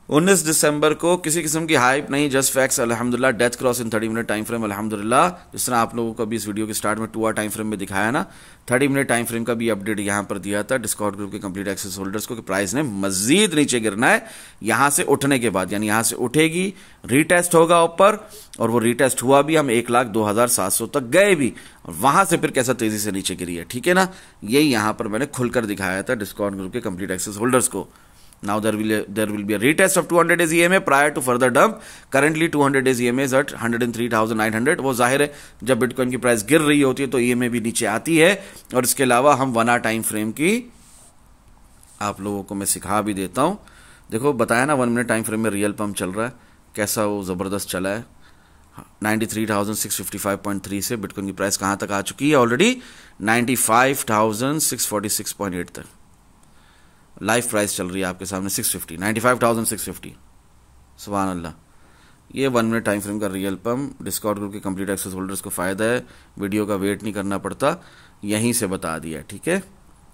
19 दिसंबर को किसी किस्म की हाइप नहीं, जस्ट फैक्ट्स अल्हम्दुलिल्लाह। Death cross in 30 minute time frame अल्हम्दुलिल्लाह, जिस तरह आप लोगों को अभी इस वीडियो के स्टार्ट में 2 आवर टाइम फ्रेम में दिखाया ना, 30 मिनट टाइम फ्रेम का भी अपडेट यहां पर दिया था डिस्कॉर्ड ग्रुप के कंप्लीट एक्सेस होल्डर्स को कि प्राइस ने मजीद नीचे गिरना है यहां से उठने के बाद, यानी यहां से उठेगी, रीटेस्ट होगा ऊपर, और वो रीटेस्ट हुआ भी, हम 1,02,700 तक गए भी, और वहां से फिर कैसा तेजी से नीचे गिरी है, ठीक है ना। यही यहां पर मैंने खुलकर दिखाया था डिस्कॉर्ड ग्रुप के कंप्लीट एक्सेस होल्डर्स को। Now there will be a retest of 200 days EMA prior to further dump. Currently 200 days EMA is at 103,900. वो जाहिर है जब बिटकॉइन की प्राइस गिर रही होती है तो EMA भी नीचे आती है। और इसके अलावा हम 1 आवर टाइम फ्रेम की आप लोगों को मैं सिखा भी देता हूं। देखो बताया ना 1 मिनट टाइम फ्रेम में रियल पंप चल रहा है, कैसा वो जबरदस्त चला है। 93,655.3 से बिटकॉइन की प्राइस कहां तक आ चुकी है ऑलरेडी, 95,646.8 तक। लाइव प्राइस चल रही है आपके सामने 650, 95,650। सुभान अल्लाह, ये 1 मिनट टाइम फ्रेम का रियल पंप, डिस्कॉर्ड ग्रुप के कंप्लीट एक्सेस होल्डर्स को फायदा है, वीडियो का वेट नहीं करना पड़ता, यहीं से बता दिया, ठीक है।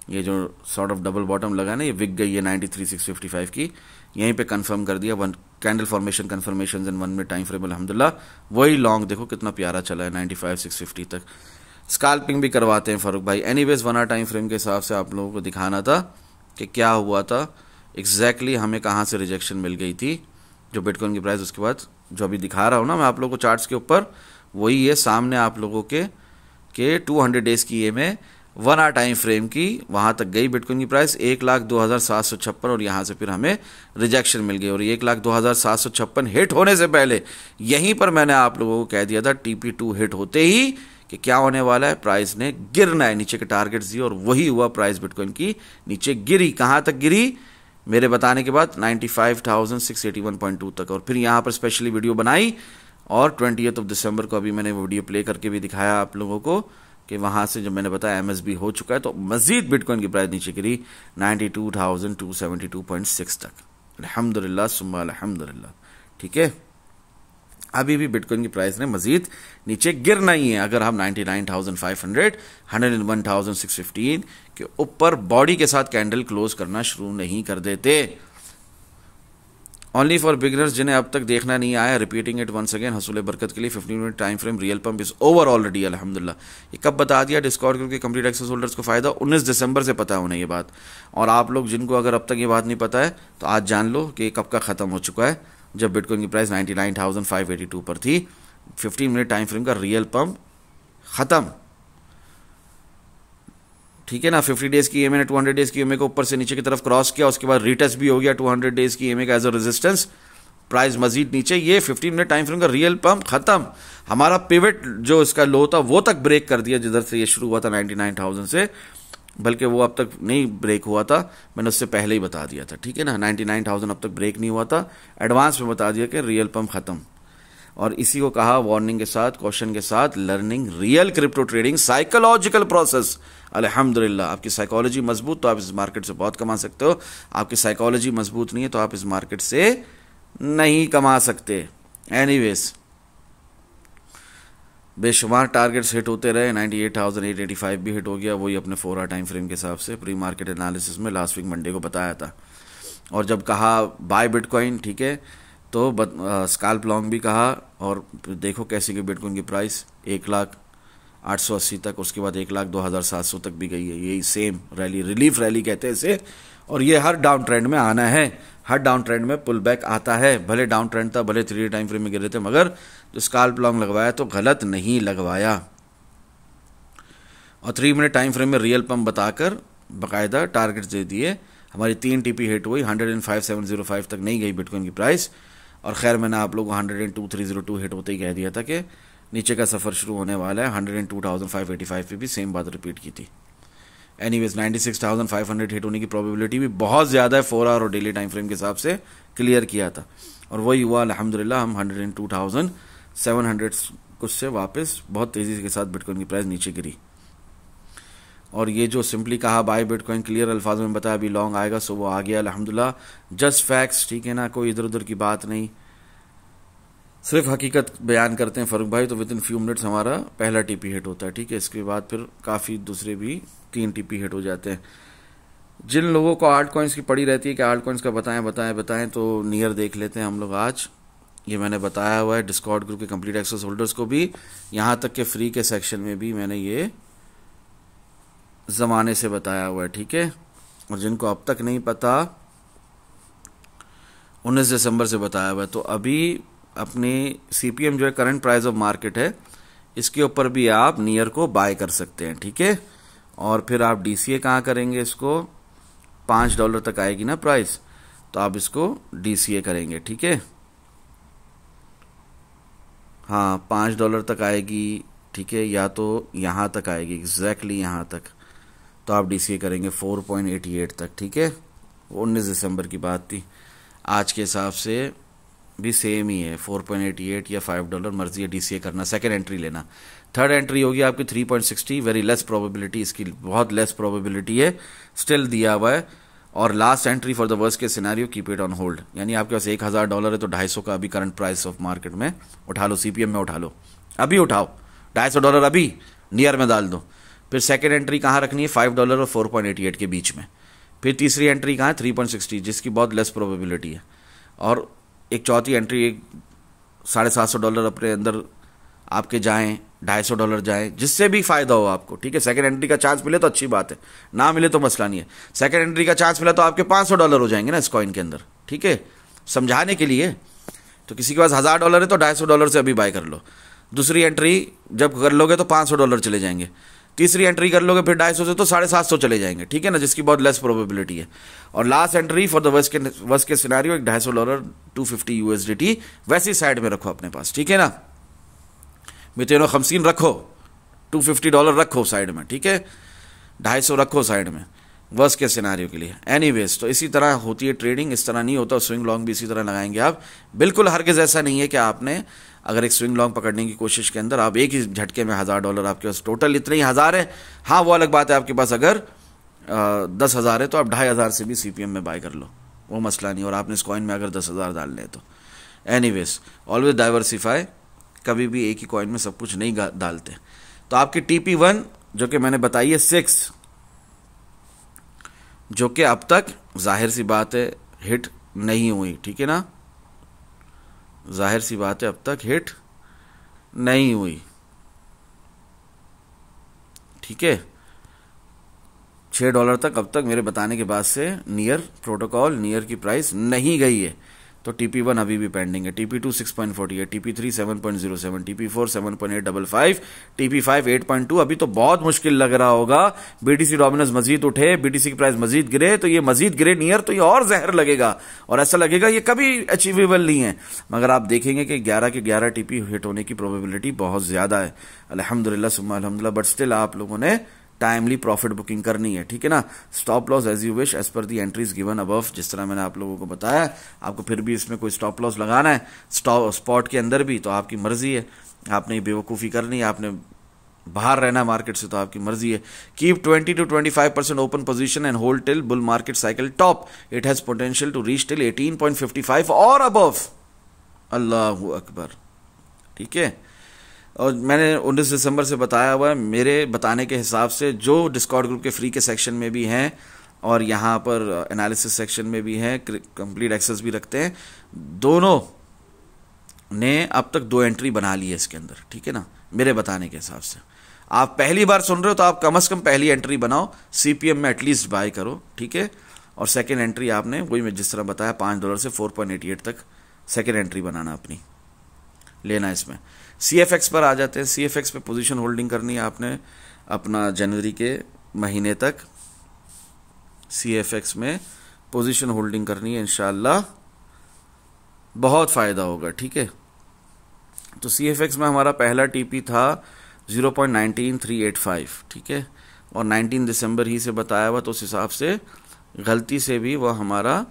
ये जो सॉर्ट ऑफ डबल बॉटम लगा ना, ये विक गई है 93,655 की, यहीं पे कंफर्म कर दिया। 1 कैंडल फॉर्मेशन कंफर्मेशन इन 1 मिनट टाइम फ्रेम, अल्हम्दुलिल्लाह। वही लॉन्ग देखो कितना प्यारा चला है 95,650 तक। स्कैल्पिंग भी करवाते हैं फारूक भाई। एनीवेज 1 आवर टाइम फ्रेम के हिसाब से आप लोगों को दिखाना था कि क्या हुआ था एग्जैक्टली, हमें कहाँ से रिजेक्शन मिल गई थी जो बिटकॉइन की प्राइस। उसके बाद जो अभी दिखा रहा हूँ ना मैं आप लोगों को चार्ट्स के ऊपर, वही है सामने आप लोगों के 200 डेज की ये में 1 आवर टाइम फ्रेम की, वहां तक गई बिटकॉइन की प्राइस 1,02,756 और यहां से फिर हमें रिजेक्शन मिल गई। और 1,02,756 हिट होने से पहले यहीं पर मैंने आप लोगों को कह दिया था TP2 हिट होते ही कि क्या होने वाला है, प्राइस ने गिरना है, नीचे के टारगेट्स दिए और वही हुआ। प्राइस बिटकॉइन की नीचे गिरी, कहां तक गिरी मेरे बताने के बाद 95,681.2 तक। और फिर यहां पर स्पेशली वीडियो बनाई और 20 दिसंबर को अभी मैंने वीडियो प्ले करके भी दिखाया आप लोगों को कि वहां से जब मैंने बताया MSB हो चुका है, तो मजीद बिटकॉइन की प्राइस नीचे गिरी 92,272.6 तक। अल्हम्दुलिल्लाह सुम्मा अल्हम्दुलिल्लाह, ठीक है। अभी भी बिटकॉइन की प्राइस ने मजीद नीचे गिरना ही है। अगर हम 99,500, 101,615 के ऊपर बॉडी के साथ कैंडल क्लोज करना शुरू नहीं कर देते। ओनली फॉर बिगिनर्स, जिन्हें अब तक देखना नहीं आया, रिपीटिंग इट वंस अगेन, हसूल बरकत के लिए 15 minute time frame real pump is over already अल्हम्दुलिल्लाह। ये कब बता दिया डिस्कॉर्ड ग्रुप के कंप्लीट एक्सेस होल्डर्स को फायदा 19 दिसंबर से पता है उन्हें ये बात। और आप लोग जिनको अगर अब तक ये बात नहीं पता है तो आज जान लो कि कब का खत्म हो चुका है, जब बिटकॉइन की प्राइस 99,582 पर थी। 15 मिनट टाइम फ्रेम का रियल पंप खत्म, ठीक है ना। 50 डेज की ईएमए ने 200 डेज की ईएमए को ऊपर से नीचे की तरफ क्रॉस किया, उसके बाद रीटेस्ट भी हो गया 200 डेज की ईएमए का एज अ रेजिस्टेंस, प्राइस मजीद नीचे। ये 15 मिनट टाइम फ्रेम का रियल पंप खत्म। हमारा पिवट जो इसका लो था वो तक ब्रेक कर दिया, जिधर से ये शुरू हुआ था 99,000 से, बल्कि वो अब तक नहीं ब्रेक हुआ था, मैंने उससे पहले ही बता दिया था, ठीक है ना। 99,000 अब तक ब्रेक नहीं हुआ था, एडवांस में बता दिया कि रियल पंप खत्म। और इसी को कहा वार्निंग के साथ, क्वेश्चन के साथ, learning real crypto trading psychological process. अल्हम्दुलिल्लाह, आपकी साइकोलॉजी मजबूत तो आप इस मार्केट से बहुत कमा सकते हो, आपकी साइकोलॉजी मजबूत नहीं है तो आप इस मार्केट से नहीं कमा सकते। एनीवेज, बेशुमार टारगेट्स हिट होते रहे, 98,885 भी हिट हो गया, वही अपने 4 आवर टाइम फ्रेम के हिसाब से प्री मार्केट एनालिसिस में लास्ट वीक मंडे को बताया था। और जब कहा बाय बिटकॉइन, ठीक है, तो स्कैल्प लॉन्ग भी कहा, और देखो कैसी गई बिटकॉइन की प्राइस 1,08,80 तक, उसके बाद 1,02,700 तक भी गई है। यही सेम रैली, रिलीफ रैली कहते हैं इसे। और ये हर डाउन ट्रेंड में आना है, हर डाउन ट्रेंड में पुल बैक आता है। भले डाउन ट्रेंड था, भले 3 टाइम फ्रेम में गिर रहे थे, मगर जो स्कैल्प लॉन्ग लगवाया तो गलत नहीं लगवाया। और 3 मिनट टाइम फ्रेम में रियल पंप बताकर बाकायदा टारगेट्स दे दिए। हमारी 3 TP हिट हुई, 105,705 तक नहीं गई बिटकॉइन की प्राइस। और खैर मैंने आप लोगों को 102,302 हिट होते ही कह दिया था कि नीचे का सफर शुरू होने वाला है। 102,585 पे भी सेम बात रिपीट की थी। एनीवेज 96,500 हिट होने की प्रोबेबिलिटी भी बहुत ज़्यादा है, 4 आवर और डेली टाइम फ्रेम के हिसाब से क्लियर किया था, और वही हुआ अल्हम्दुलिल्लाह। हम 102,700 कुछ से वापस बहुत तेज़ी के साथ बिटकॉइन की प्राइस नीचे गिरी। और ये जो सिंपली कहा बाय बिटकॉइन, क्लियर अल्फाज में बताया अभी लॉन्ग आएगा, सो वो आ गया अल्हम्दुलिल्लाह। जस्ट फैक्ट्स, ठीक है ना, कोई इधर उधर की बात नहीं, सिर्फ हकीकत बयान करते हैं फारूक भाई। तो विद इन फ्यू मिनट्स हमारा पहला TP हिट होता है, ठीक है। इसके बाद फिर काफ़ी दूसरे भी 3 TP हिट हो जाते हैं। जिन लोगों को आल्ट कॉइन्स की पड़ी रहती है कि आल्ट कॉइन्स का बताएं, तो नियर देख लेते हैं हम लोग आज। ये मैंने बताया हुआ है डिस्कॉर्ड ग्रुप के कंप्लीट एक्सेस होल्डर्स को भी, यहाँ तक के फ्री के सेक्शन में भी मैंने ये ज़माने से बताया हुआ है, ठीक है। और जिनको अब तक नहीं पता, 19 दिसंबर से बताया हुआ है। तो अभी अपनी CPM जो है करंट प्राइस ऑफ मार्केट है, इसके ऊपर भी आप नियर को बाय कर सकते हैं, ठीक है। और फिर आप DCA कहाँ करेंगे, इसको $5 तक आएगी ना प्राइस, तो आप इसको DCA करेंगे, ठीक है। हाँ, $5 तक आएगी, ठीक है, या तो यहाँ तक आएगी, एग्जैक्टली यहाँ तक, तो आप DCA करेंगे 4.88 तक, ठीक है। 19 दिसंबर की बात थी, आज के हिसाब से भी सेम ही है, 4.88 या $5 मर्जी है DCA करना। सेकेंड एंट्री लेना, थर्ड एंट्री होगी आपकी 3.60, वेरी लेस प्रोबेबिलिटी, इसकी बहुत लेस प्रोबेबिलिटी है, स्टिल दिया हुआ है। और last entry for the worst case scenario keep it on hold, यानी आपके पास $1000 है तो 250 का अभी करंट प्राइस ऑफ मार्केट में उठा लो, सीपीएम में उठा लो, अभी उठाओ $250 अभी नियर में डाल दो। फिर सेकेंड एंट्री कहाँ रखनी है, $5 और 4.88 के बीच में। फिर तीसरी एंट्री कहाँ है, 3.60 जिसकी बहुत लेस प्रोबेबिलिटी है। और एक चौथी एंट्री एक $750 अपने अंदर आपके जाएं, $250 जाएं, जिससे भी फायदा हो आपको, ठीक है। सेकंड एंट्री का चांस मिले तो अच्छी बात है, ना मिले तो मसला नहीं है। सेकंड एंट्री का चांस मिला तो आपके $500 हो जाएंगे ना इस कॉइन के अंदर, ठीक है, समझाने के लिए। तो किसी के पास $1000 है तो $250 से अभी बाय कर लो। दूसरी एंट्री जब कर लोगे तो $500 चले जाएंगे। तीसरी एंट्री कर लोगे फिर 250 से तो 750 चले जाएंगे, ठीक है ना, जिसकी बहुत लेस प्रोबेबिलिटी है। और last entry for the worst case scenario एक $250 $250 USDT वैसी साइड में रखो अपने पास, ठीक है ना। मितेनो 50 रखो, $250 रखो साइड में, ठीक है, 250 रखो साइड में वर्स्ट केस सिनेरियो के लिए। एनीवेज, तो इसी तरह होती है ट्रेडिंग, इस तरह नहीं होता। स्विंग लॉन्ग भी इसी तरह लगाएंगे आप। बिल्कुल हरगिज़ ऐसा नहीं है कि आपने अगर एक स्विंग लॉन्ग पकड़ने की कोशिश के अंदर आप एक ही झटके में $1000 आपके पास टोटल इतने ही हज़ार है। हाँ, वो अलग बात है, आपके पास अगर 10,000 है तो आप 2,500 से भी सीपीएम में बाय कर लो, वो मसला नहीं। और आपने इस कॉइन में अगर 10,000 डालने हैं तो एनीवेज ऑलवेज डाइवर्सिफाई, कभी भी एक ही कॉइन में सब कुछ नहीं डालते। तो आपकी TP1 जो कि मैंने बताई है 6, जो कि अब तक जाहिर सी बात है हिट नहीं हुई, ठीक है ना, जाहिर सी बात है अब तक हिट नहीं हुई, ठीक है। $6 तक अब तक मेरे बताने के बाद से नियर प्रोटोकॉल, नियर की प्राइस नहीं गई है। तो TP1 अभी भी पेंडिंग है, TP2 6.48, TP3 7.07, TP4 7.855, TP5 8.2। अभी तो बहुत मुश्किल लग रहा होगा BTC डोमिनेंस मजीद उठे, BTC की प्राइस मजीद गिरे, तो ये मजीद गिरे नियर, तो ये और जहर लगेगा और ऐसा लगेगा ये कभी अचीवेबल नहीं है। मगर आप देखेंगे कि 11 के 11 TP हिट होने की प्रोबेबिलिटी बहुत ज्यादा है, अल्हम्दुलिल्लाह सुम्मा अल्हम्दुलिल्लाह। बट स्टिल आप लोगों ने टाइमली प्रॉफिट बुकिंग करनी है, ठीक है ना। Stop loss as you wish as per the entries given above, जिस तरह मैंने आप लोगों को बताया। आपको फिर भी इसमें कोई स्टॉप लॉस लगाना है स्पॉट के अंदर भी तो आपकी मर्जी है, आपने बेवकूफ़ी करनी है, आपने बाहर रहना मार्केट से तो आपकी मर्जी है। Keep 20 to 25% open position and hold till bull market cycle top, it has potential to reach till 18.55 और अबव। अल्लाहू अकबर, ठीक है। और मैंने 19 दिसंबर से बताया हुआ है, मेरे बताने के हिसाब से जो डिस्कॉर्ड ग्रुप के फ्री के सेक्शन में भी हैं और यहाँ पर एनालिसिस सेक्शन में भी हैं, कंप्लीट एक्सेस भी रखते हैं, दोनों ने अब तक 2 एंट्री बना ली है इसके अंदर, ठीक है ना, मेरे बताने के हिसाब से। आप पहली बार सुन रहे हो तो आप कम से कम पहली एंट्री बनाओ, सीपीएम में एटलीस्ट बाय करो, ठीक है। और सेकेंड एंट्री आपने वही मैं जिस तरह बताया $5 से 4.88 तक सेकेंड एंट्री बनाना अपनी, लेना इसमें। CFX पर आ जाते हैं। CFX पे पोजीशन होल्डिंग करनी है आपने अपना जनवरी के महीने तक, CFX में पोजीशन होल्डिंग करनी है, इंशाल्लाह बहुत फायदा होगा, ठीक है। तो CFX में हमारा पहला TP था 0.19385, ठीक है, और 19 दिसंबर ही से बताया हुआ, तो उस हिसाब से गलती से भी वह हमारा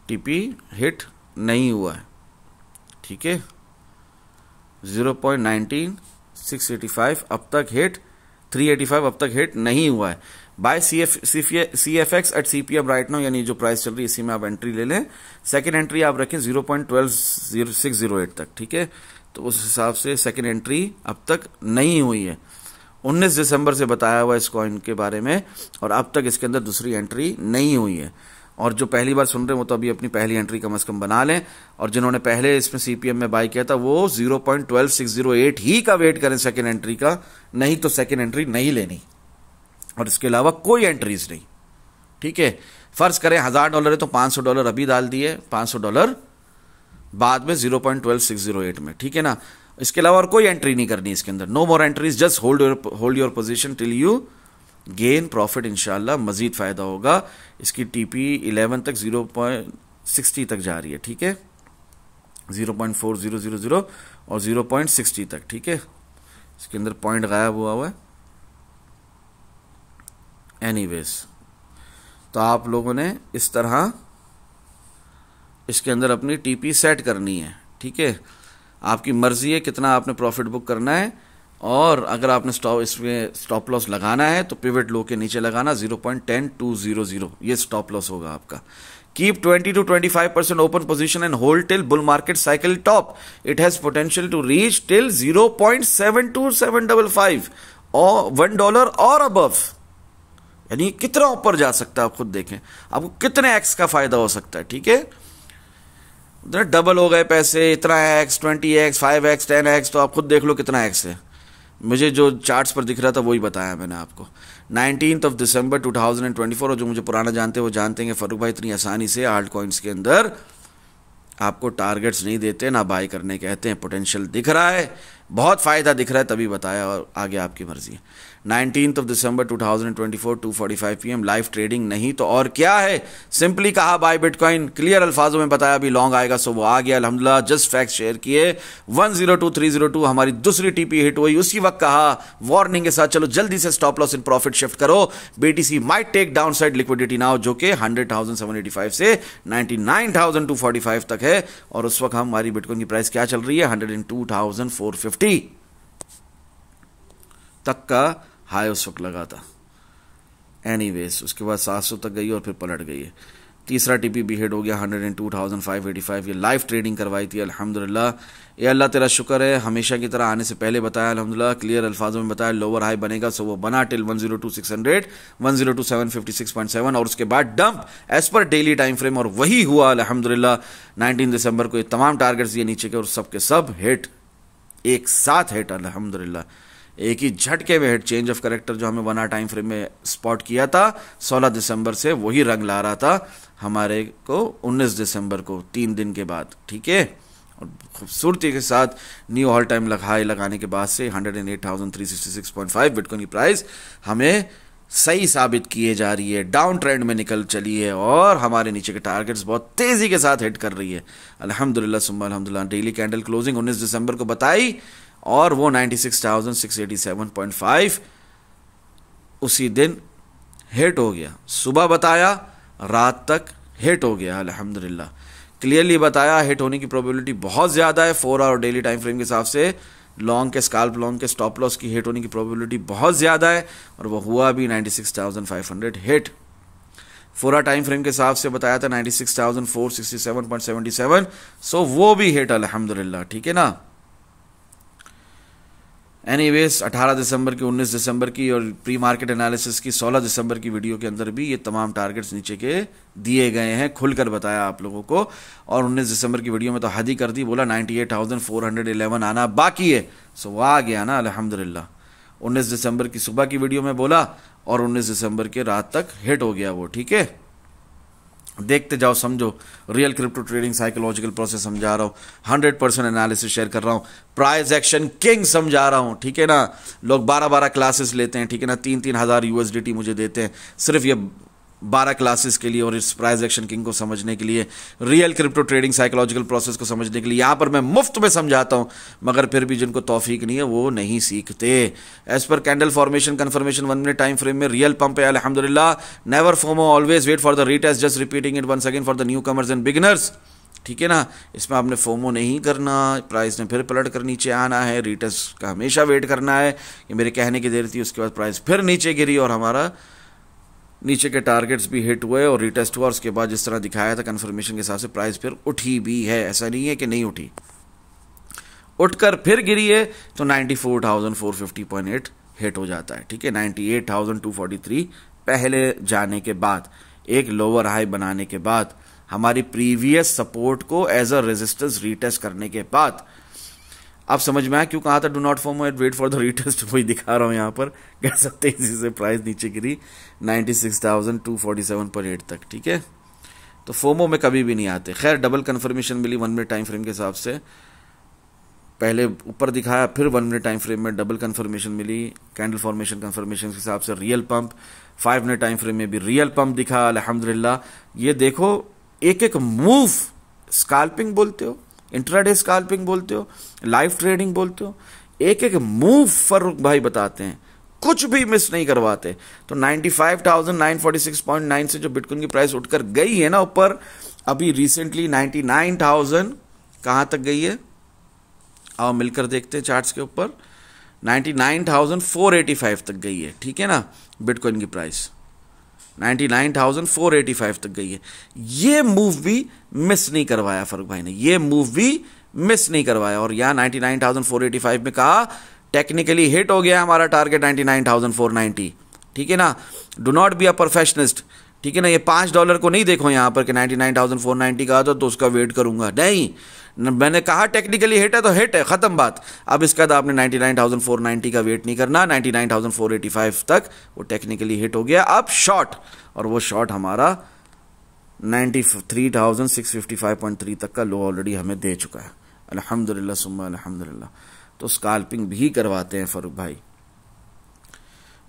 TP हिट नहीं हुआ है, ठीक है। 0.19685 अब तक हिट, 385 अब तक हिट नहीं हुआ है। Buy CFX at CPM right now, यानी जो प्राइस चल रही है इसी में आप एंट्री ले लें। सेकेंड एंट्री आप रखें 0.12608 तक, ठीक है। तो उस हिसाब से सेकेंड एंट्री अब तक नहीं हुई है। 19 दिसंबर से बताया हुआ इस कॉइन के बारे में और अब तक इसके अंदर दूसरी एंट्री नहीं हुई है। और जो पहली बार सुन रहे हैं वो तो अभी अपनी पहली एंट्री कम से कम बना लें, और जिन्होंने पहले इसमें सीपीएम में बाय किया था वो 0.12608 ही का वेट करें सेकेंड एंट्री का, नहीं तो सेकेंड एंट्री नहीं लेनी और इसके अलावा कोई एंट्रीज नहीं, ठीक है। फर्ज करें $1000 है तो $500 अभी डाल दिए, $500 बाद में 0.12608 में, ठीक है ना। इसके अलावा और कोई एंट्री नहीं करनी इसके अंदर, no more entries, just hold your position till you gain profit, इंशाल्लाह मजीद फायदा होगा। इसकी TP 11 तक 0.60 तक जा रही है, ठीक है, 0.4000 और 0.60 तक, ठीक है। इसके अंदर पॉइंट गायब हुआ है। एनीवेज, तो आप लोगों ने इस तरह इसके अंदर अपनी TP सेट करनी है, ठीक है। आपकी मर्जी है कितना आपने प्रॉफिट बुक करना है, और अगर आपने इसमें स्टॉप लॉस लगाना है तो पिवट लो के नीचे लगाना 0.10200, ये स्टॉप लॉस होगा आपका। Keep 20 to 25% open position and hold till bull market cycle top. It has potential to reach till 0.72755 or $1 or above. यानी कितना ऊपर जा सकता है आप खुद देखें, आपको कितने एक्स का फायदा हो सकता है। ठीक है, डबल हो गए पैसे, इतना एक्स, 20x, 5x, 10x, तो आप खुद देख लो कितना एक्स है। मुझे जो चार्ट्स पर दिख रहा था वही बताया मैंने आपको। 19 दिसंबर 2024, और जो मुझे पुराना जानते हैं वो जानते हैं कि फारूक भाई इतनी आसानी से आल्ट कॉइन्स के अंदर आपको टारगेट्स नहीं देते, ना बाय करने कहते हैं। पोटेंशियल दिख रहा है, बहुत फायदा दिख रहा है, तभी बताया, और आगे आपकी मर्जी है। 19 दिसंबर 2024 2:45 PM लाइव ट्रेडिंग नहीं तो और क्या है। सिंपली कहा बाय बिटकॉइन, क्लियर अल्फाजों में बताया अभी लॉन्ग आएगा, सो वो आ गया अल्हम्दुलिल्लाह। जस्ट फैक्ट शेयर किए। 102302 हमारी दूसरी टीपी हिट हुई, उसी वक्त कहा वार्निंग के साथ चलो जल्दी से stop loss in profit shift करो। BTC might take downside liquidity now, जो कि 100,785 से 99,245 तक है, और उस वक्त हमारी बिटकॉइन की प्राइस क्या चल रही है, 102,450 तक का हाई उस वक्त लगा था। एनीवेज उसके बाद 700 तक गई और फिर पलट गई है। तीसरा टीपी भी हिट हो गया 102,585। ये लाइव ट्रेडिंग करवाई थी अल्हम्दुलिल्लाह। ये अल्लाह तेरा शुक्र है, हमेशा की तरह आने से पहले बताया अल्हम्दुलिल्लाह, क्लियर अल्फाजों में बताया लोअर हाई बनेगा, सो वो बना टिल 102,600, 102,756.7, और उसके बाद dump as per daily time frame, और वही हुआ अल्हम्दुलिल्लाह। 19 दिसंबर को ये तमाम टारगेट्स दिए नीचे के, और सब के सब हिट, एक साथ हिट अल्हम्दुलिल्लाह, एक ही झटके में हिट। चेंज ऑफ करेक्टर जो हमें 1 आवर टाइम फ्रेम में स्पॉट किया था 16 दिसंबर से, वही रंग ला रहा था हमारे को 19 दिसंबर को, 3 दिन के बाद। ठीक है, और खूबसूरती के साथ न्यू ऑल टाइम हाई लगाने के बाद से 108,366.5 बिटकॉइन की प्राइस हमें सही साबित किए जा रही है, डाउन ट्रेंड में निकल चली है, और हमारे नीचे के टारगेट्स बहुत तेजी के साथ हिट कर रही है अल्हम्दुलिल्लाह सुम्मा अल्हम्दुलिल्लाह। डेली कैंडल क्लोजिंग 19 दिसंबर को बताई, और वो 96,687.5 उसी दिन हिट हो गया। सुबह बताया, रात तक हिट हो गया अल्हम्दुलिल्लाह। क्लियरली बताया हिट होने की प्रोबेबिलिटी बहुत ज़्यादा है 4 आवर डेली टाइम फ्रेम के हिसाब से। लॉन्ग के स्काल्प लॉन्ग के स्टॉप लॉस की हिट होने की प्रोबेबिलिटी बहुत ज़्यादा है, और वो हुआ भी 96,500 हिट। 4 आवर टाइम फ्रेम के हिसाब से बताया था 96,467.77, सो वो भी हिट अल्हम्दुलिल्लाह। ठीक है ना। एनीवेज 18 दिसंबर की, 19 दिसंबर की, और प्री मार्केट एनालिसिस की 16 दिसंबर की वीडियो के अंदर भी ये तमाम टारगेट्स नीचे के दिए गए हैं, खुलकर बताया आप लोगों को। और 19 दिसंबर की वीडियो में तो हद ही कर दी, बोला 98,411 आना बाकी है, सो वो आ गया ना अल्हम्दुलिल्लाह। 19 दिसंबर की सुबह की वीडियो में बोला, और 19 दिसंबर के रात तक हिट हो गया वो। ठीक है, देखते जाओ, समझो। Real crypto trading psychological process समझा रहा हूँ, 100% एनालिसिस शेयर कर रहा हूँ, प्राइस एक्शन किंग समझा रहा हूँ। ठीक है ना। लोग 12 क्लासेस लेते हैं, ठीक है ना, 3-3 हज़ार USDT मुझे देते हैं सिर्फ ये 12 क्लासेस के लिए, और इस प्राइस एक्शन किंग को समझने के लिए, real crypto trading psychological process को समझने के लिए। यहाँ पर मैं मुफ्त में समझाता हूँ, मगर फिर भी जिनको तौफीक नहीं है वो नहीं सीखते। As per candle formation confirmation 1 minute time frame में रियल पंप है अल्हम्दुलिल्लाह। Never FOMO, always wait for the retest, just repeating it once again for the newcomers and beginners. ठीक है ना। इसमें आपने फोमो नहीं करना, प्राइस ने फिर पलट कर नीचे आना है, रीटेस्ट का हमेशा वेट करना है। ये मेरे कहने की देर थी, उसके बाद प्राइस फिर नीचे गिरी, और हमारा नीचे के टारगेट्स भी हिट हुए और रीटेस्ट हुआ। उसके बाद जिस तरह दिखाया था कंफर्मेशन के हिसाब से प्राइस फिर उठी भी है, ऐसा नहीं है कि नहीं उठी, उठकर फिर गिरी है, तो 94,450.8 हिट हो जाता है। ठीक है, 98,243 पहले जाने के बाद, एक लोअर हाई बनाने के बाद, हमारी प्रीवियस सपोर्ट को एज अ रेजिस्टेंस रीटेस्ट करने के बाद। आप समझ में आया क्यों कहा था do not form at, wait for the retest, वही दिखा रहा हूं यहां पर। कह सकते हैं इसी से प्राइस नीचे गिरी 96,247.8 तक। ठीक है, तो फोमो में कभी भी नहीं आते। खैर, डबल कंफर्मेशन मिली 1 मिनट टाइम फ्रेम के हिसाब से, पहले ऊपर दिखाया, फिर 1 मिनट टाइम फ्रेम में डबल कंफर्मेशन मिली। कैंडल फॉर्मेशन कंफर्मेशन के हिसाब से real pump, 5 minute time frame में भी रियल पंप दिखा अल्हम्दुलिल्लाह। ये देखो, एक एक मूव, स्काल्पिंग बोलते हो, इंट्राडे स्काल्पिंग बोलते हो, लाइव ट्रेडिंग बोलते हो, एक एक मूव फारूक भाई बताते हैं, कुछ भी मिस नहीं करवाते। तो 95,946.9 से जो बिटकॉइन की प्राइस उठकर गई है ना ऊपर, अभी रिसेंटली 99,000 कहां तक गई है, आओ मिलकर देखते हैं चार्ट्स के ऊपर। 99,485 तक गई है, ठीक है ना। बिटकॉइन की प्राइस 99,485 तक गई है। ये मूव भी मिस नहीं करवाया फारूक भाई ने, ये मूव भी मिस नहीं करवाया। और यहां 99,485 में कहा टेक्निकली हिट हो गया हमारा टारगेट 99,490, ठीक है ना। Do not be a perfectionist, ठीक है ना। ये $5 को नहीं देखो यहां पर कि 99,490 का था तो उसका वेट करूंगा, नहीं। मैंने कहा टेक्निकली हिट है तो हिट है, खत्म बात। अब इसके बाद आपने 99,490 का वेट नहीं करना, 99,485 तक वो टेक्निकली हिट हो गया। अब शॉर्ट, और वो शॉर्ट हमारा 93,655.3 तक का लो ऑलरेडी हमें दे चुका है। अल्हम्दुलिल्लाह सुम्मा अल्हम्दुलिल्लाह। तो स्काल्पिंग भी करवाते हैं फारूक भाई।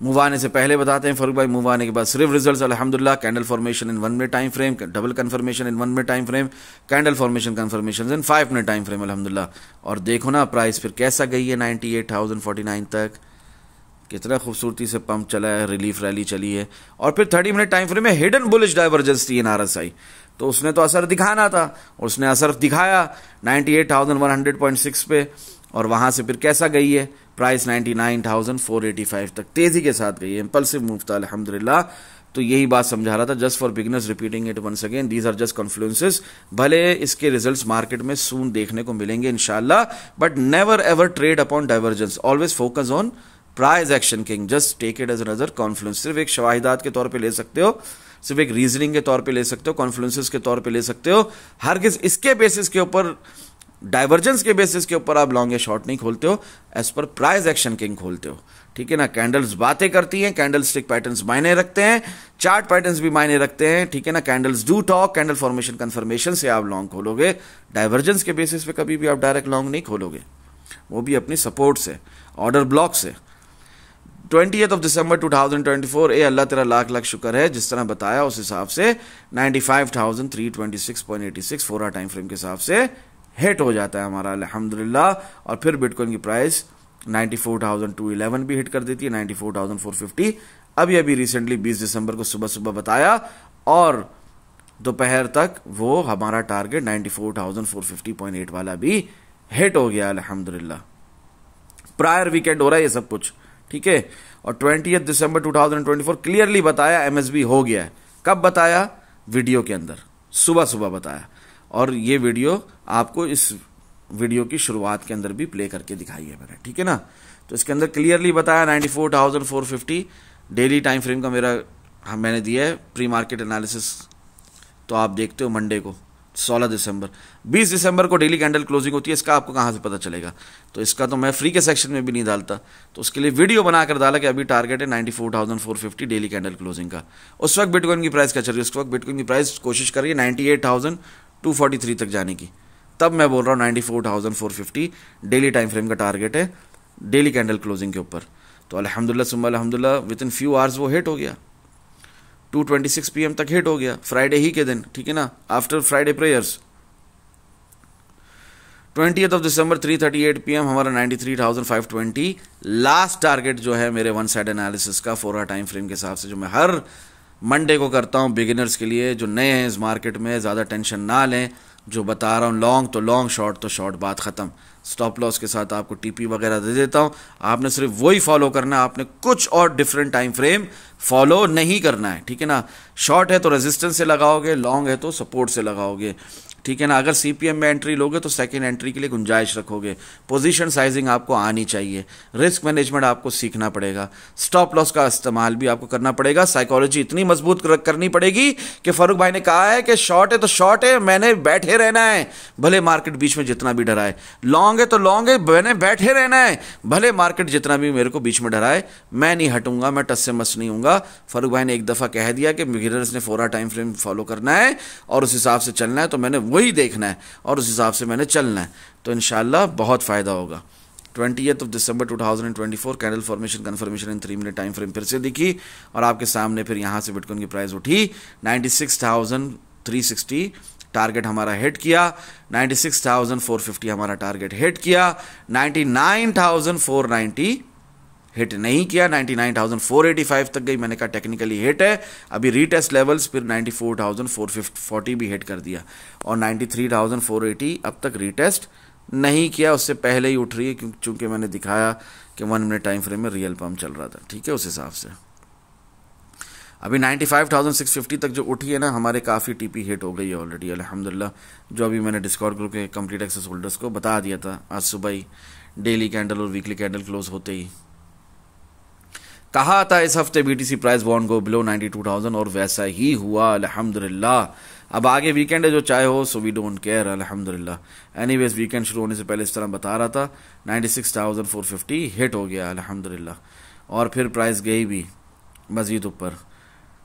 मूव आने से पहले बताते हैं फारूक भाई, मूव आने के बाद सिर्फ रिजल्ट्स अल्हम्दुलिल्लाह। कैंडल फॉर्मेशन इन 1 minute time frame, double confirmation इन 1 minute time frame, candle formation confirmation इन 5 मिनट टाइम फ्रेम अल्हम्दुलिल्लाह। और देखो ना प्राइस फिर कैसा गई है 98,049 तक, कितना खूबसूरती से पंप चला है, रिलीफ रैली चली है। और फिर 30 मिनट टाइम फ्रेम में हिडन बुलिश डाइवर्जेंस थी इन RSI, तो उसने तो असर दिखाना था और उसने असर दिखाया 98,100.6 पे। और वहां से फिर कैसा गई है प्राइस 99,485 तक तेजी के साथ गई है, इंपल्सिव मूव था अल्हम्दुलिल्लाह। तो यही बात समझा रहा था, just for beginners repeating it once again, these are just confluences. भले इसके रिजल्ट्स मार्केट में सून देखने को मिलेंगे इंशाल्लाह, but never ever trade upon divergence, always focus on price action king, just take it as another confluence. सिर्फ एक शवाहिदात के तौर पे ले सकते हो, सिर्फ एक रीजनिंग के तौर पे ले सकते हो, कॉन्फ्लुएंसेस के तौर पे ले सकते हो। हरगिज इसके बेसिस के ऊपर, डाइवर्जेंस के बेसिस के ऊपर आप लॉन्ग या शॉर्ट नहीं खोलते हो, as per price action king खोलते हो, ठीक है ना। कैंडल्स बातें करती हैं, कैंडल स्टिक पैटर्न्स मायने रखते हैं, चार्ट पैटर्न्स भी मायने रखते हैं, ठीक है ना। Candles do talk, candle formation confirmation से आप लॉन्ग खोलोगे, डाइवर्जेंस के बेसिस पे कभी भी आप डायरेक्ट लॉन्ग नहीं खोलोगे, वो भी अपनी सपोर्ट से, ऑर्डर ब्लॉक से। 20th दिसंबर 2024, ए अल्लाह तेरा लाख लाख शुक्र है, जिस तरह बताया उस हिसाब से 95,326.86 4 टाइम फ्रेम के हिसाब से हिट हो जाता है हमारा अल्हम्दुलिल्लाह। और फिर बिटकॉइन की प्राइस 94,211 भी हिट कर देती है, 94,450 अभी रिसेंटली 20 दिसंबर को सुबह सुबह बताया, और दोपहर तक वो हमारा टारगेट 94,450.8 वाला भी हिट हो गया अल्हम्दुलिल्लाह। प्रायर वीकेंड हो रहा है ये सब कुछ, ठीक है। और 20th दिसंबर 2024 क्लियरली बताया MSB हो गया है। कब बताया? वीडियो के अंदर, सुबह सुबह बताया। और ये वीडियो आपको इस वीडियो की शुरुआत के अंदर भी प्ले करके दिखाई है मैंने, ठीक है ना। तो इसके अंदर क्लियरली बताया 94,450 डेली टाइम फ्रेम का मेरा मैंने दिया है प्री मार्केट एनालिसिस। तो आप देखते हो मंडे को 16 दिसंबर, 20 दिसंबर को डेली कैंडल क्लोजिंग होती है। इसका आपको कहां से पता चलेगा? तो इसका तो मैं फ्री के सेक्शन में भी नहीं डालता, तो उसके लिए वीडियो बनाकर डाला कि अभी टारगेट है 94,450 डेली कैंडल क्लोजिंग का। उस वक्त बिटकॉइन की प्राइस क्या चल रही है? उस वक्त बिटकॉइन की प्राइस कोशिश कर रही है 98,243 तक जाने की। तब मैं बोल रहा हूँ 94,450 डेली टाइम फ्रेम का टारगेट है डेली कैंडल क्लोजिंग के ऊपर। तो अल्हम्दुलिल्लाह सुम्मा अल्हम्दुलिल्लाह विद इन फ्यू आवर्स वो हिट हो गया, 2:26 PM तक हिट हो गया, फ्राइडे ही के दिन, ठीक है ना, आफ्टर फ्राइडे प्रेयर्स। 20th दिसंबर 3:38 PM हमारा 93,520 लास्ट टारगेट जो है मेरे वन साइड एनालिसिस का 4 आवर टाइम फ्रेम के हिसाब से, जो मैं हर मंडे को करता हूं बिगिनर्स के लिए जो नए हैं इस मार्केट में, ज्यादा टेंशन ना लें। जो बता रहा हूं लॉन्ग तो लॉन्ग, शॉर्ट तो शॉर्ट, बात खत्म। स्टॉप लॉस के साथ आपको टीपी वगैरह दे देता हूं, आपने सिर्फ वही फॉलो करना है, आपने कुछ और डिफरेंट टाइम फ्रेम फॉलो नहीं करना है, ठीक है ना। शॉर्ट है तो रेजिस्टेंस से लगाओगे, लॉन्ग है तो सपोर्ट से लगाओगे, ठीक है ना। अगर सीपीएम में एंट्री लोगे तो सेकंड एंट्री के लिए गुंजाइश रखोगे। पोजीशन साइजिंग आपको आनी चाहिए, रिस्क मैनेजमेंट आपको सीखना पड़ेगा, स्टॉप लॉस का इस्तेमाल भी आपको करना पड़ेगा। साइकोलॉजी इतनी मजबूत करनी पड़ेगी कि फारूक भाई ने कहा है कि शॉर्ट है तो शॉर्ट है, मैंने बैठे रहना है, भले मार्केट बीच में जितना भी डराए। लॉन्ग है तो लॉन्ग है, मैंने बैठे रहना है, भले मार्केट जितना भी मेरे को बीच में डराए, मैं नहीं हटूंगा, मैं टस से मस नहीं हूंगा। फारूक भाई ने एक दफा कह दिया कि बिगिनर्स ने 4 आवर टाइम फ्रेम फॉलो करना है और उस हिसाब से चलना है, तो मैंने वही देखना है और उस हिसाब से मैंने चलना है, तो इंशाल्लाह बहुत फायदा होगा। 20th दिसंबर 2024 कैंडल फॉर्मेशन कंफर्मेशन इन 3 मिनट टाइम फ्रेम फिर से दिखी और आपके सामने फिर यहां से बिटकॉइन की प्राइस उठी 96,360, टारगेट हमारा हिट किया, 96,450 हमारा टारगेट हिट किया, 99,490 हिट नहीं किया, 99,485 तक गई, मैंने कहा टेक्निकली हिट है। अभी रीटेस्ट लेवल्स फिर 94,440 भी हिट कर दिया और 93,480 अब तक रीटेस्ट नहीं किया, उससे पहले ही उठ रही है, क्योंकि मैंने दिखाया कि 1 मिनट टाइम फ्रेम में रियल पम्प चल रहा था, ठीक है। उस हिसाब से अभी 95,650 तक जो उठी है ना, हमारे काफ़ी टीपी हिट हो गई है ऑलरेडी अल्हम्दुलिल्लाह, जो अभी मैंने डिस्कॉर्ड ग्रुप के कंप्लीट एक्सेस होल्डर्स को बता दिया था आज सुबह ही, डेली कैंडल और वीकली कैंडल क्लोज होते ही। कहा था इस हफ्ते BTC price want go below 92,000 और वैसा ही हुआ अल्हम्दुलिल्लाह। अब आगे वीकेंड है, जो चाहे हो, सो वी डोंट केयर अल्हम्दुलिल्लाह। एनीवेज वीकेंड शुरू होने से पहले इस तरह बता रहा था 96,450 हिट हो गया अल्हम्दुलिल्लाह, और फिर प्राइस गई भी मजीद ऊपर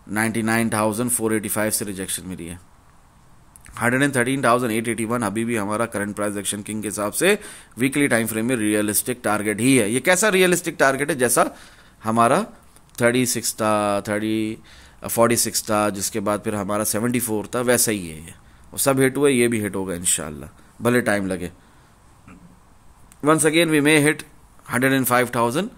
99,485 से रिजेक्शन मिली है। 113,881 अभी भी हमारा करंट प्राइस एक्शन किंग के हिसाब से वीकली टाइम फ्रेम में रियलिस्टिक टारगेट ही है। ये कैसा रियलिस्टिक टारगेट है? जैसा हमारा 36 था, 46 था, जिसके बाद फिर हमारा 74 था, वैसा ही है ये। और सब हिट हुए, ये भी हिट होगा इंशाल्लाह, भले टाइम लगे। Once again we may hit 105,000,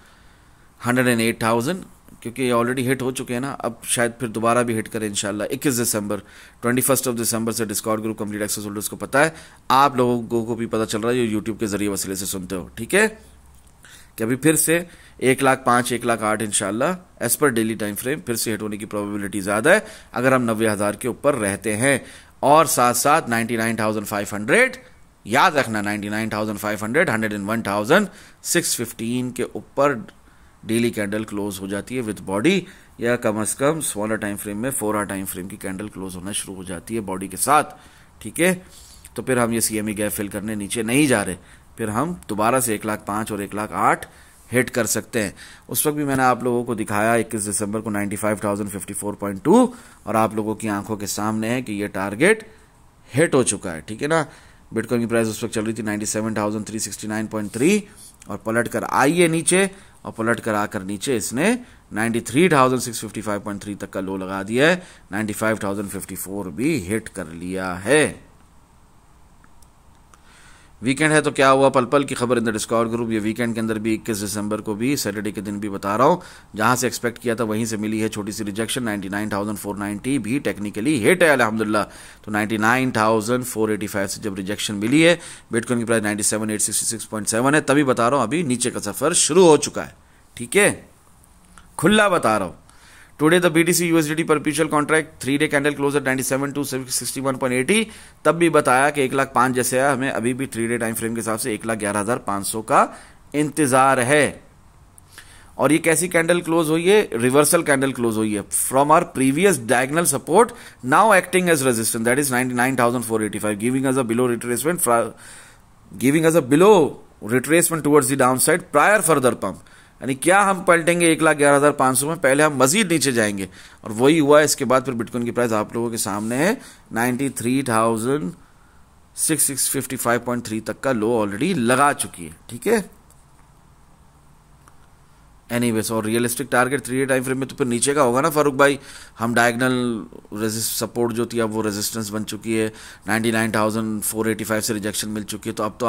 108,000, क्योंकि ये ऑलरेडी हिट हो चुके हैं ना, अब शायद फिर दोबारा भी हिट करें इंशाल्लाह। 21 दिसंबर 21 दिसंबर से Discord group complete access holders को पता है, आप लोगों को भी पता चल रहा है जो यूट्यूब के जरिए वसीले से सुनते हो, ठीक है, कि अभी फिर से 1,05,000 1,08,000 इंशाल्लाह as per daily time frame फिर से हिट होने की प्रोबेबिलिटी ज्यादा है अगर हम 90,000 के ऊपर रहते हैं। और साथ साथ 99,500 याद रखना, 99,500 101,615 के ऊपर डेली कैंडल क्लोज हो जाती है विद बॉडी, या कम से कम स्मॉलर टाइम फ्रेम में 4 आवर टाइम फ्रेम की कैंडल क्लोज होना शुरू हो जाती है बॉडी के साथ, ठीक है। तो फिर हम ये सीएमई गैप फिल करने नीचे नहीं जा रहे, फिर हम दोबारा से 1,05,000 और 1,08,000 हिट कर सकते हैं। उस वक्त भी मैंने आप लोगों को दिखाया 21 दिसंबर को 95,054.2, और आप लोगों की आंखों के सामने है कि ये टारगेट हिट हो चुका है, ठीक है ना। बिटकॉइन की प्राइस उस वक्त चल रही थी 97,369.3 और पलट कर आई है नीचे, और पलट कर आकर नीचे इसने 93,655.3 तक का लो लगा दिया है, 95,054 भी हिट कर लिया है। वीकेंड है तो क्या हुआ, पल पल की खबर इन द डिस्कॉर्ड ग्रुप। ये वीकेंड के अंदर भी 21 दिसंबर को भी सैटरडे के दिन भी बता रहा हूं, जहां से एक्सपेक्ट किया था वहीं से मिली है छोटी सी रिजेक्शन। 99,490 भी टेक्निकली हिट है अल्हम्दुलिल्लाह। तो 99,485 से जब रिजेक्शन मिली है, बिटकॉइन की प्राइस 97,866.7 है, तभी बता रहा हूं अभी नीचे का सफर शुरू हो चुका है, ठीक है, खुला बता रहा हूं। Today the BTC USDT perpetual contract 3-डे कैंडल क्लोज एट 97,261.80, तब भी बताया कि 1,05,000 जैसे है, हमें अभी भी 3-डे टाइम फ्रेम के हिसाब से 1,11,500 का इंतजार है। और ये कैसी कैंडल क्लोज हुई है? रिवर्सल कैंडल क्लोज हुई है from our previous diagonal support, now acting as resistance, that is 99,485, giving us a below retracement towards the downside prior further pump. यानी क्या हम पलटेंगे 1,11,500 में, पहले हम मजीद नीचे जाएंगे, और वही हुआ। इसके बाद फिर बिटकॉइन की प्राइस आप लोगों के सामने है 93,655.3 तक का लो ऑलरेडी लगा चुकी है, ठीक है। एनीवेज, और रियलिस्टिक टारगेट 3-डे टाइम फ्रेम में तो फिर नीचे का होगा ना फारूक भाई। हम डायगोनल सपोर्ट जो थी अब वो रेजिस्टेंस बन चुकी है, 99,485 से रिजेक्शन मिल चुकी है, तो अब तो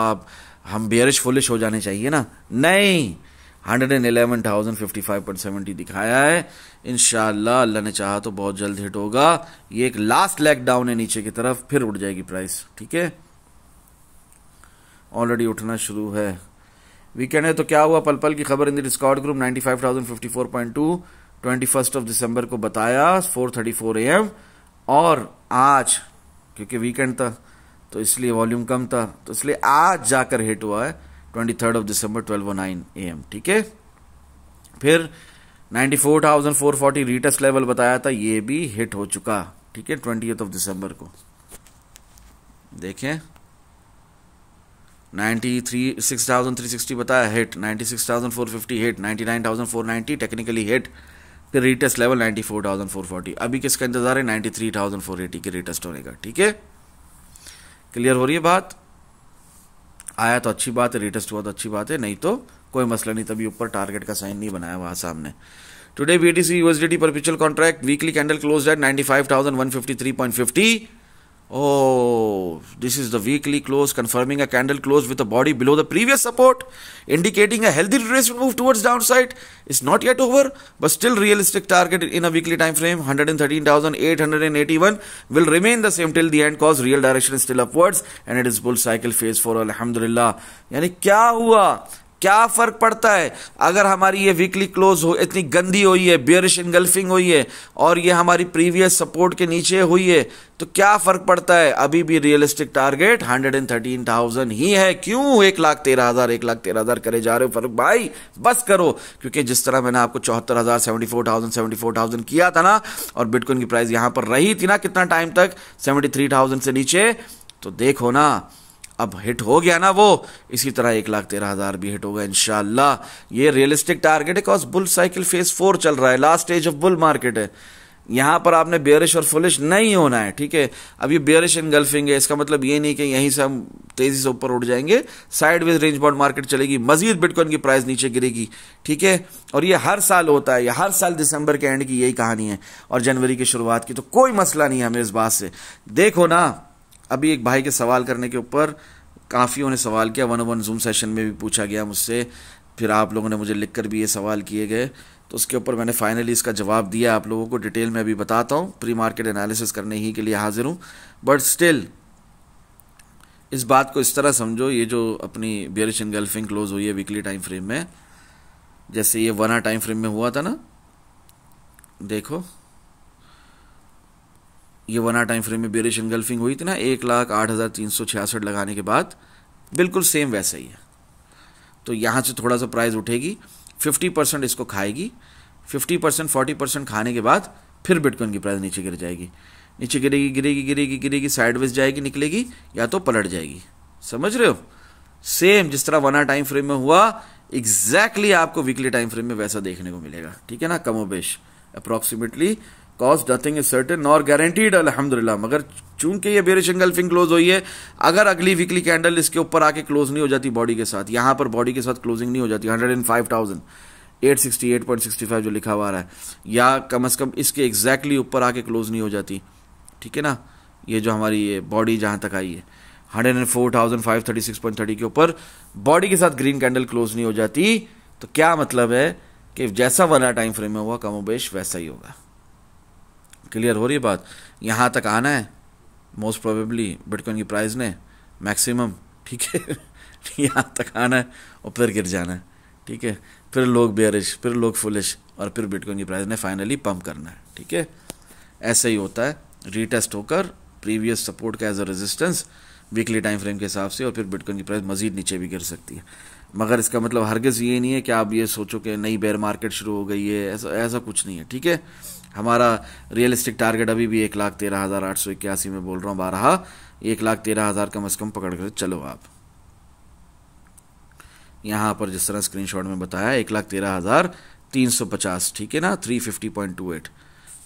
हम बेयरिश फुलिश हो जाने चाहिए ना। नहीं, 111,055.70 दिखाया है, इंशाल्लाह अल्लाह ने चाहा तो बहुत जल्द हिट होगा। ये एक लास्ट लेग डाउन है नीचे की तरफ, फिर उठ जाएगी प्राइस, ठीक है, ऑलरेडी उठना शुरू है। वीकेंड है तो क्या हुआ, पल पल की खबर इन द डिस्कॉर्ड ग्रुप 95,054.2 21 दिसंबर को बताया 4:34 AM, और आज क्योंकि वीकेंड था तो इसलिए वॉल्यूम कम था, तो इसलिए आज जाकर हिट हुआ है 23 दिसंबर 12:09 AM, ठीक है। फिर 94,440 रीटेस्ट लेवल बताया था, ये भी हिट हो चुका, ठीक है, 20 दिसंबर को। देखें 96,360 बताया हिट, 96,450 हिट, 99,490 टेक्निकली हिट, फिर रीटेस्ट लेवल 94,440। अभी किसका इंतजार है? 93,480 के रीटेस्ट होने का, ठीक है। क्लियर हो रही है बात? आया तो अच्छी बात है, रिटेस्ट हुआ तो अच्छी बात है, नहीं तो कोई मसला नहीं, तभी ऊपर टारगेट का साइन नहीं बनाया वहां सामने। Today BTC USDT perpetual contract weekly candle closed eight 95,153.50 Oh, this is the weekly close confirming a candle close with a body below the previous support, indicating a healthy retracement move towards downside. It's not yet over, but still realistic target in a weekly time frame 113,881 will remain the same till the end cause real direction is still upwards and it is bull cycle phase 4. Alhamdulillah. यानी क्या हुआ, क्या फर्क पड़ता है अगर हमारी ये वीकली क्लोज हो इतनी गंदी हुई है, बेयरिश इनगल्फिंग हुई है और ये हमारी प्रीवियस सपोर्ट के नीचे हुई है, तो क्या फर्क पड़ता है? अभी भी रियलिस्टिक टारगेट 113,000 ही है। क्यों 1,13,000 1,13,000 करे जा रहे हो फरूक भाई? बस करो, क्योंकि जिस तरह मैंने आपको 74,000 74,000 किया था ना, और बिटकॉइन की प्राइस यहां पर रही थी ना कितना टाइम तक 73,000 से नीचे, तो देखो ना अब हिट हो गया ना वो। इसी तरह 1,13,000 भी हिट होगा इंशाल्लाह। ये रियलिस्टिक टारगेट है बिकॉज बुल साइकिल फेज 4 चल रहा है, last stage of bull market है। यहां पर आपने बेयरिश और फुलिश नहीं होना है, ठीक है। अब ये बेयरिश इनगल्फिंग है, इसका मतलब ये नहीं कि यहीं से हम तेजी से ऊपर उठ जाएंगे, साइडवेज रेंज बाउंड मार्केट चलेगी, मजीद बिटकॉइन की प्राइस नीचे गिरेगी, ठीक है। और ये हर साल होता है, ये हर साल दिसंबर के एंड की यही कहानी है और जनवरी की शुरुआत की, तो कोई मसला नहीं है हमें इस बात से। देखो ना, अभी एक भाई के सवाल करने के ऊपर काफ़ियों ने सवाल किया, 101 जूम सेशन में भी पूछा गया मुझसे, फिर आप लोगों ने मुझे लिखकर भी ये सवाल किए गए, तो उसके ऊपर मैंने फाइनली इसका जवाब दिया आप लोगों को। डिटेल में अभी बताता हूँ, प्री मार्केट एनालिसिस करने ही के लिए हाजिर हूँ, बट स्टिल इस बात को इस तरह समझो, ये जो अपनी बेयरिश इनगल्फिंग क्लोज हुई है वीकली टाइम फ्रेम में, जैसे ये 1 आवर टाइम फ्रेम में हुआ था ना, देखो ये 1 आवर टाइम फ्रेम में बेयरिश इनगल्फिंग हुई थी ना 1,08,366 लगाने के बाद, बिल्कुल सेम वैसा ही है। तो यहां से थोड़ा सा प्राइस उठेगी, 50% इसको खाएगी, 50% 40% खाने के बाद फिर बिटकॉइन की प्राइस नीचे गिर जाएगी, नीचे गिरेगी गिरेगी गिरेगी गिरेगी, साइडवेज जाएगी, निकलेगी या तो पलट जाएगी। समझ रहे हो? सेम जिस तरह 1 आवर टाइम फ्रेम में हुआ, एग्जैक्टली आपको वीकली टाइम फ्रेम में वैसा देखने को मिलेगा, ठीक है ना, कमोबेश approximately. Cost nothing is certain nor guaranteed अल्हम्दुलिल्लाह, मगर चूंकि ये बेयरिश इनगल्फिंग क्लोज हुई है, अगर अगली वीकली कैंडल इसके ऊपर आके क्लोज नहीं हो जाती बॉडी के साथ, यहां पर बॉडी के साथ क्लोजिंग नहीं हो जाती 105,868.65 जो लिखा हुआ आ रहा है, या कम से कम इसके एग्जैक्टली ऊपर आके क्लोज नहीं हो जाती, ठीक है ना, ये जो हमारी ये बॉडी जहां तक आई है 104,536.30 के ऊपर बॉडी के साथ ग्रीन कैंडल क्लोज नहीं हो जाती, तो क्या मतलब है कि जैसा 1 आवर टाइम फ्रेम में हुआ कमोबेश वैसा ही होगा। क्लियर हो रही है बात? यहां तक आना है मोस्ट प्रोबेबली बिटकॉइन की प्राइस ने मैक्सिमम, ठीक है यहां तक आना है और फिर गिर जाना है, ठीक है, फिर लोग बेयरिश, फिर लोग फुलिश, और फिर बिटकॉइन की प्राइस ने फाइनली पंप करना है, ठीक है। ऐसा ही होता है, रीटेस्ट होकर प्रीवियस सपोर्ट का as a resistance weekly time frame के हिसाब से, और फिर बिटकॉइन की प्राइस मजीद नीचे भी गिर सकती है। मगर इसका मतलब हरगिज ये नहीं है कि आप ये सोचो कि नई बेयर मार्केट शुरू हो गई है, ऐसा कुछ नहीं है, ठीक है। हमारा रियलिस्टिक टारगेट अभी भी 1,13,881 में बोल रहा हूँ, 1,13,000 कम से कम पकड़ कर चलो आप। यहां पर जिस तरह स्क्रीनशॉट में बताया 1,13,350, ठीक है ना, 350.28,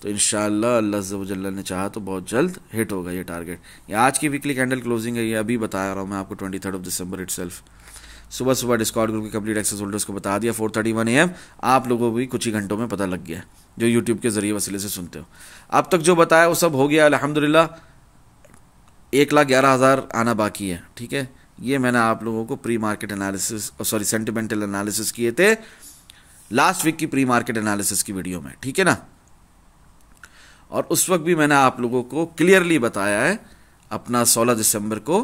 तो इंशाल्लाह अल्लाह जल्ल ने चाहा तो बहुत जल्द हिट होगा ये टारगेट। ये आज की वीकली कैंडल क्लोजिंग है, ये अभी बता रहा हूँ मैं आपको 23 दिसंबर इटसेल्फ। सुबह सुबह डिस्कॉर्ड ग्रुप के कंप्लीट एक्सेस होल्डर्स को बता दिया 4:31 AM, आप लोगों को भी कुछ ही घंटों में पता लग गया जो यूट्यूब के जरिए वसीले से सुनते हो। अब तक जो बताया वो सब हो गया अल्हम्दुलिल्लाह। 1,11,000 आना बाकी है, ठीक है। ये मैंने आप लोगों को pre market analysis, sorry sentimental analysis किए थे लास्ट वीक की प्री मार्केट एनालिसिस की वीडियो में, ठीक है ना। और उस वक्त भी मैंने आप लोगों को क्लियरली बताया है अपना 16 दिसंबर को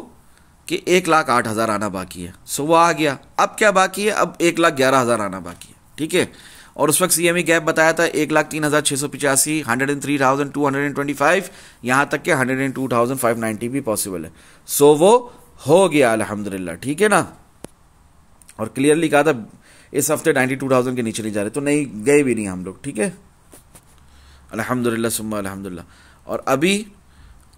कि 1,08,000 आना बाकी है। सो वो आ गया। अब क्या बाकी है? अब 1,11,000 आना बाकी है, ठीक है। और उस वक्त CME गैप बताया था 1,03,685, 103,225, यहां तक के 102,590 भी पॉसिबल है। सो वो हो गया अल्हम्दुलिल्लाह, ठीक है ना। और क्लियरली कहा था इस हफ्ते 92,000 के नीचे नहीं जा रहे, तो नहीं गए भी नहीं हम लोग, ठीक है अल्हम्दुलिल्लाह सुम्मा अल्हम्दुलिल्लाह। और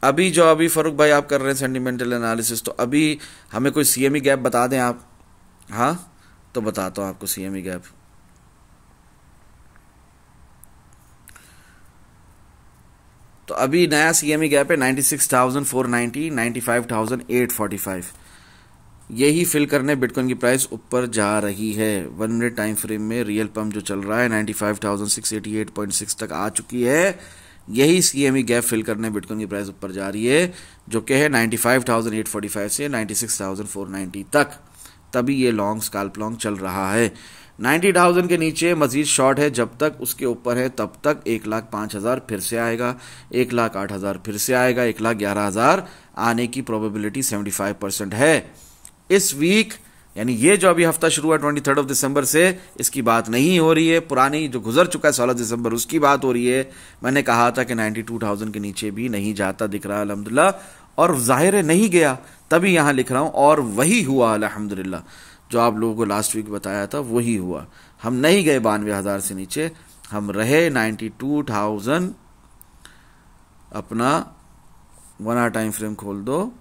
अभी जो अभी फरूक भाई आप कर रहे हैं सेंटिमेंटल एनालिसिस, तो अभी हमें कोई CME गैप बता दें आप। हाँ तो बताता हूं आपको CME गैप। तो अभी नया CME गैप है 96,490, 95,845। यही फिल करने बिटकॉइन की प्राइस ऊपर जा रही है। 1 मिनट टाइम फ्रेम में रियल पंप जो चल रहा है 95,688.6 तक आ चुकी है। यही CME गैप फिल करने बिटकॉइन की प्राइस ऊपर जा रही है, जो कि है 95,845 से 96,490 तक। तभी ये लॉन्ग स्कैल्प लॉन्ग चल रहा है। 90,000 के नीचे मजीद शॉर्ट है, जब तक उसके ऊपर है तब तक 1,05,000 फिर से आएगा, 1,08,000 फिर से आएगा, 1,11,000 आने की प्रोबेबिलिटी 75% है। इस वीक यानी ये जो अभी हफ्ता शुरू हुआ 23 दिसंबर से, इसकी बात नहीं हो रही है, पुरानी जो गुजर चुका है 16 दिसंबर उसकी बात हो रही है। मैंने कहा था कि 92,000 के नीचे भी नहीं जाता दिख रहा अल्हम्दुलिल्लाह, और जाहिर है नहीं गया, तभी यहां लिख रहा हूं, और वही हुआ अल्हम्दुलिल्लाह। जो आप लोगों को लास्ट वीक बताया था वही हुआ। हम नहीं गए 92,000 से नीचे, हम रहे 92,000। अपना 1 आवर टाइम फ्रेम खोल दो,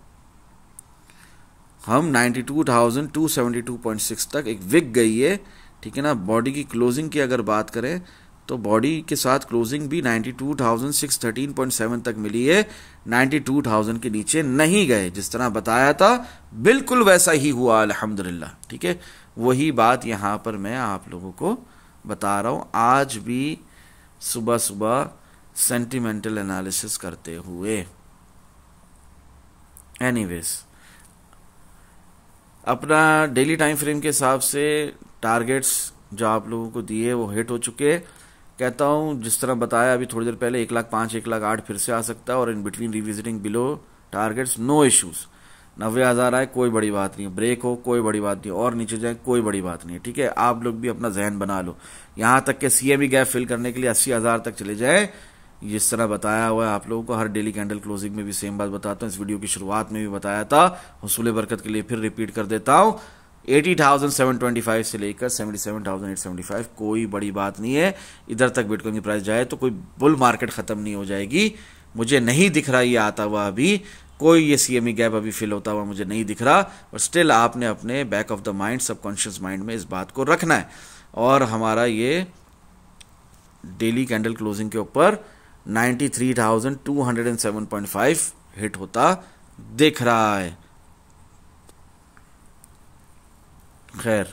हम 92,272.6 तक एक विक गई है, ठीक है ना। बॉडी की क्लोजिंग की अगर बात करें तो बॉडी के साथ क्लोजिंग भी 92,613.7 तक मिली है, 92,000 के नीचे नहीं गए। जिस तरह बताया था बिल्कुल वैसा ही हुआ अल्हम्दुलिल्लाह, ठीक है। वही बात यहां पर मैं आप लोगों को बता रहा हूं, आज भी सुबह सुबह सेंटिमेंटल एनालिसिस करते हुए। एनीवेज, अपना डेली टाइम फ्रेम के हिसाब से टारगेट्स जो आप लोगों को दिए वो हिट हो चुके। कहता हूं जिस तरह बताया अभी थोड़ी देर पहले, 1,05,000 1,08,000 फिर से आ सकता है, और in between revisiting below targets, no issues. 90,000 आए कोई बड़ी बात नहीं, ब्रेक हो कोई बड़ी बात नहीं, और नीचे जाए कोई बड़ी बात नहीं है, ठीक है। आप लोग भी अपना जहन बना लो, यहां तक के CME गैप फिल करने के लिए 80,000 तक चले जाए, जिस तरह बताया हुआ है आप लोगों को। हर डेली कैंडल क्लोजिंग में भी सेम बात बताता हूं, इस वीडियो की शुरुआत में भी बताया था, हुसूल बरकत के लिए फिर रिपीट कर देता हूं। 80,725 से लेकर 77,875 कोई बड़ी बात नहीं है। इधर तक बिटकॉइन की प्राइस जाए तो कोई बुल मार्केट खत्म नहीं हो जाएगी। मुझे नहीं दिख रहा ये आता हुआ अभी, कोई ये CME गैप अभी फिल होता हुआ मुझे नहीं दिख रहा, और स्टिल आपने अपने back of the mind, subconscious mind में इस बात को रखना है। और हमारा ये डेली कैंडल क्लोजिंग के ऊपर 93,207.5 हिट होता दिख रहा है। खैर,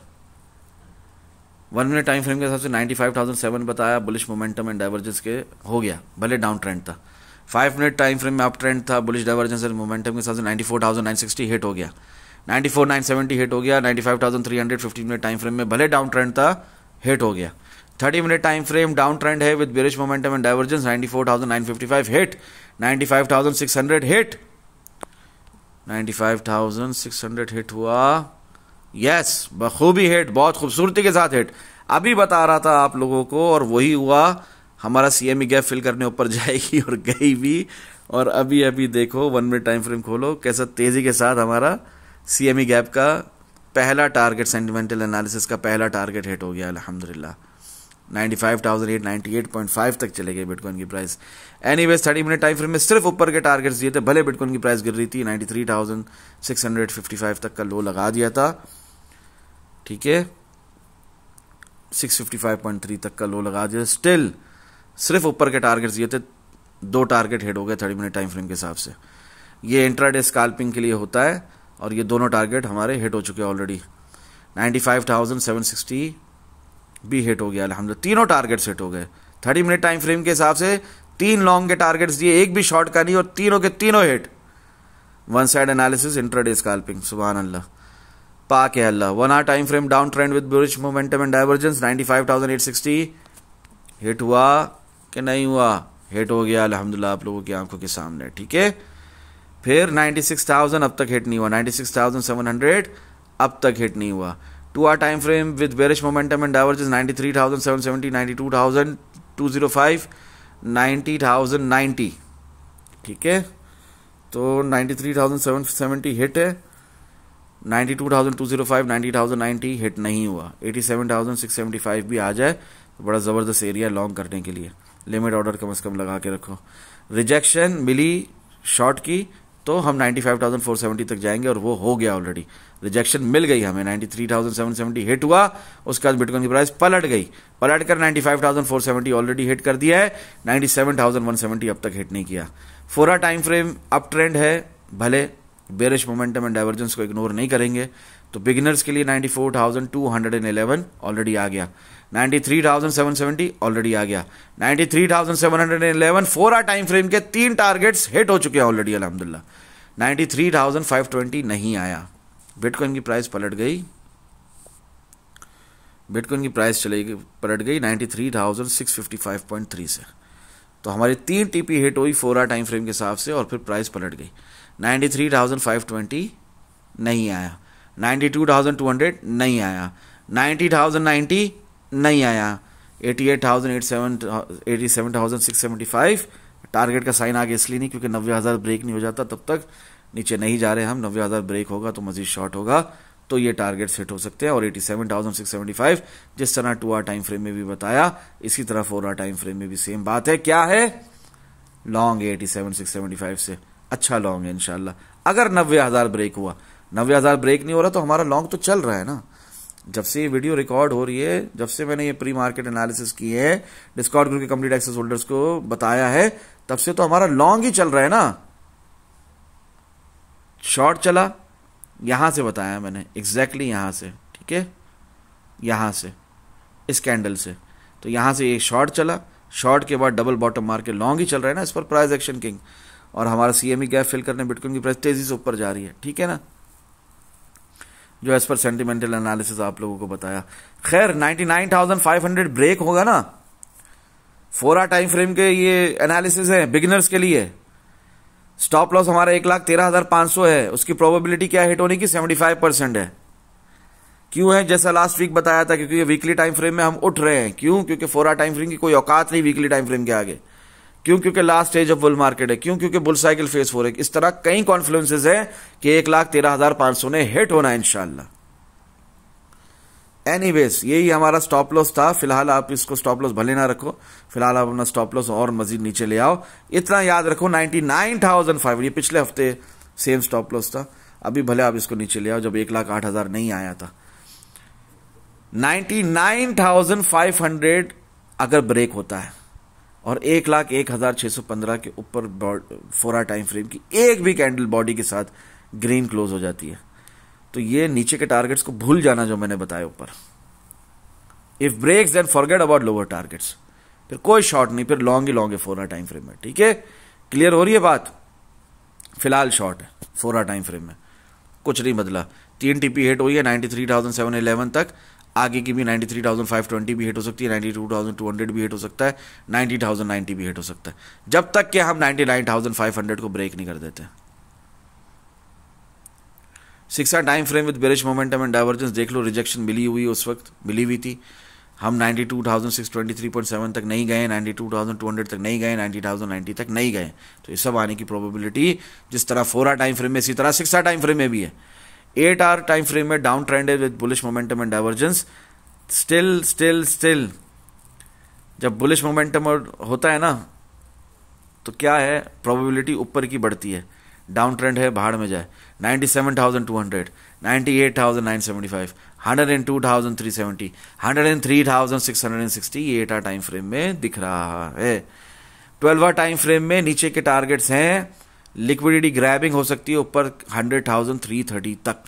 1 मिनट टाइम फ्रेम के हिसाब से 95,007 बताया, बुलिश मोमेंटम एंड डाइवर्जेंस के हो गया, भले डाउन ट्रेंड था। 5 मिनट टाइम फ्रेम में अप ट्रेंड था, बुलिश डाइवर्जेंस एंड मोमेंटम के हिसाब से 94,960 हिट हो गया, 94,970 हिट हो गया। 95,300 15 मिनट टाइम फ्रेम में भले डाउन ट्रेंड था, हिट हो गया। 30 minute time frame down trend है with bearish momentum and divergence, 94,955 hit, 95,600 hit, 95,600 hit हुआ, यस, बखूबी हिट, बहुत खूबसूरती के साथ हिट। अभी बता रहा था आप लोगों को, और वही हुआ। हमारा CME गैप फिल करने ऊपर जाएगी, और गई भी। और अभी अभी देखो 1 मिनट टाइम फ्रेम खोलो, कैसा तेजी के साथ हमारा CME गैप का पहला टारगेट, सेंटिमेंटल एनालिसिस का पहला टारगेट हिट हो गया अल्हम्दुलिल्लाह। 95,898.5 तक चले गए बिटकॉइन की price. Anyways, 30 minute time frame में सिर्फ ऊपर के टारगेट्स दिए थे, भले बिटकॉइन की प्राइस गिर रही थी। 93,655 तक का लो लगा दिया था, ठीक है, 655.3 तक का लो लगा दिया, स्टिल सिर्फ ऊपर के टारगेट्स दिए थे, 2 टारगेट हिट हो गए 30 मिनट टाइम फ्रेम के हिसाब से। ये इंट्राडे स्कैल्पिंग के लिए होता है, और ये दोनों टारगेट हमारे हिट हो चुके हैं ऑलरेडी। 95,760 भी हिट हो गया अल्हम्दुलिल्लाह, तीनों टारगेट्स हिट हो गए 30 मिनट टाइम फ्रेम के हिसाब से। 3 लॉन्ग के टारगेट्स दिए, एक भी शॉर्ट का नहीं, और तीनों के तीनों hit. 1 side analysis, intraday scalping, सुभान अल्लाह, पाक है अल्लाह। 1 hour time frame down trend with bullish momentum and divergence, 95,860 hit हुआ कि नहीं हुआ, हिट हो गया अल्हम्दुलिल्लाह आप लोगों की आंखों के सामने, ठीक है। फिर 96,000 अब तक हिट नहीं हुआ, 96,700 अब तक हिट नहीं हुआ। 2 hour time frame with bearish momentum and divergence, 93,770, 92,205, 90,090, ठीक है। तो 93,770 हिट है, 92,205, 90,090 हिट नहीं हुआ। 87,675 भी आ जाए तो बड़ा जबरदस्त एरिया लॉन्ग करने के लिए, लिमिट ऑर्डर कम से कम लगा के रखो। रिजेक्शन मिली शॉर्ट की तो हम 95,470 तक जाएंगे, और वो हो गया ऑलरेडी। रिजेक्शन मिल गई हमें, 93,770 हिट हुआ, उसके बाद बिटकॉइन की प्राइस पलट गई, पलट कर 95,470 ऑलरेडी हिट कर दिया है, 97,170 अब तक हिट नहीं किया। 4 hour time frame uptrend है, भले बेरिश मोमेंटम एंड डाइवर्जेंस को इग्नोर नहीं करेंगे तो बिगिनर्स के लिए 94,211 ऑलरेडी आ गया, 93,770 ऑलरेडी आ गया, 93,711 4 आवर टाइम फ्रेम के 3 टारगेट्स हिट हो चुके हैं ऑलरेडी अल्हम्दुलिल्लाह। 93,520 नहीं आया, बिटकॉइन की प्राइस पलट गई, बिटकॉइन की प्राइस पलट गई 93,655.3 से। तो हमारी 3 टीपी हिट हुई 4 आवर टाइम फ्रेम के हिसाब से और फिर प्राइस पलट गई। 93,520 नहीं आया, 92,200 नहीं आया, 90,090 नहीं आया, 87,675 टारगेट का साइन आगे इसलिए नहीं क्योंकि 90,000 ब्रेक नहीं हो जाता तब तक नीचे नहीं जा रहे हम। 90,000 ब्रेक होगा तो मजीद शॉर्ट होगा तो ये टारगेट्स हिट हो सकते हैं। और 87,675 जिस तरह 2 आवर टाइम फ्रेम में भी बताया इसी तरह 4 आवर टाइम फ्रेम में भी सेम बात है। क्या है? लॉन्ग है 87,675 से, अच्छा लॉन्ग है इंशाल्लाह। अगर 90,000 ब्रेक हुआ, 90,000 ब्रेक नहीं हो रहा तो हमारा लॉन्ग तो चल रहा है ना। जब से ये वीडियो रिकॉर्ड हो रही है, जब से मैंने ये प्री मार्केट एनालिसिस की है, डिस्कॉर्ड ग्रुप के कंप्लीट एक्सेस होल्डर्स को बताया है, तब से तो हमारा लॉन्ग ही चल रहा है ना। शॉर्ट चला यहां से बताया मैंने, एग्जैक्टली यहां से, ठीक है, यहां से इस कैंडल से, तो यहां से एक शॉर्ट चला, शॉर्ट के बाद डबल बॉटम मार के लॉन्ग ही चल रहा है ना। इस पर प्राइस एक्शन किंग और हमारा सीएमई गैप फिल करने बिटकॉइन की प्राइस तेजी से ऊपर जा रही है, ठीक है ना, जो एज पर सेंटिमेंटल एनालिसिस आप लोगों को बताया। खैर 99,500 ब्रेक होगा ना, 4 आवर टाइम फ्रेम के ये एनालिसिस है बिगिनर्स के लिए। स्टॉप लॉस हमारा 1,13,500 है, उसकी प्रोबेबिलिटी क्या हिट होने की 75% है। क्यों है? जैसा लास्ट वीक बताया था, क्योंकि ये वीकली टाइम फ्रेम में हम उठ रहे हैं। क्यों? क्योंकि 4 आवर टाइम फ्रेम की कोई औकात नहीं वीकली टाइम फ्रेम के आगे। क्यों? क्योंकि last stage of bull market है। क्यों? क्योंकि बुल साइकिल फेस हो रही है। इस तरह कई कॉन्फ्लुएंसेस है कि 1,13,500 ने हिट होना है इंशाल्लाह। एनीवेज यही हमारा स्टॉप लॉस था। फिलहाल आप इसको स्टॉप लॉस भले ना रखो, फिलहाल आप अपना स्टॉप लॉस और मजीद नीचे ले आओ। इतना याद रखो 99,500, ये पिछले हफ्ते सेम स्टॉप लॉस था। अभी भले आप इसको नीचे ले आओ जब 1,08,000 नहीं आया था। 99,500 अगर ब्रेक होता है और 1,01,615 के ऊपर 4 आवर टाइम फ्रेम की एक भी कैंडल बॉडी के साथ ग्रीन क्लोज हो जाती है तो ये नीचे के टारगेट्स को भूल जाना जो मैंने बताया ऊपर। If breaks then forget about lower targets, फिर कोई शॉर्ट नहीं, फिर लॉन्ग ही लॉन्ग है 4 आवर टाइम फ्रेम में, ठीक है। क्लियर हो रही है बात? फिलहाल शॉर्ट है 4 आवर टाइम फ्रेम में, कुछ नहीं बदला। 3 टीपी हिट हुई है 93,711 तक, आगे की भी 93,520 भी हिट हो सकती है, 92,200 भी हिट हो सकता है, 90,090 भी हिट हो सकता है, जब तक कि हम 99,500 को ब्रेक नहीं कर देते। 6 hour time frame with bearish momentum and divergence देख लो, रिजेक्शन मिली हुई उस वक्त मिली हुई थी। हम 92,623.7 तक नहीं गए, 92,200 तक नहीं गए, 90,090 तक नहीं गए। तो ये सब आने की प्रोबेबिलिटी जिस तरह 4 आवर टाइम फ्रेम में इसी तरह 6 आवर टाइम फ्रेम में भी है। 8 आवर टाइम फ्रेम में डाउन ट्रेंड है with bullish momentum and divergence. Still जब बुलिश मोमेंटम होता है ना तो क्या है, प्रोबेबिलिटी ऊपर की बढ़ती है। डाउन ट्रेंड है, बाहर में जाए। 97,200, 98,975, 102,370, 103,660 ये 8 आवर टाइम फ्रेम में दिख रहा है। 12 आवर टाइम फ्रेम में नीचे के टारगेट्स हैं, लिक्विडिटी ग्रैबिंग हो सकती है ऊपर 100,330 तक।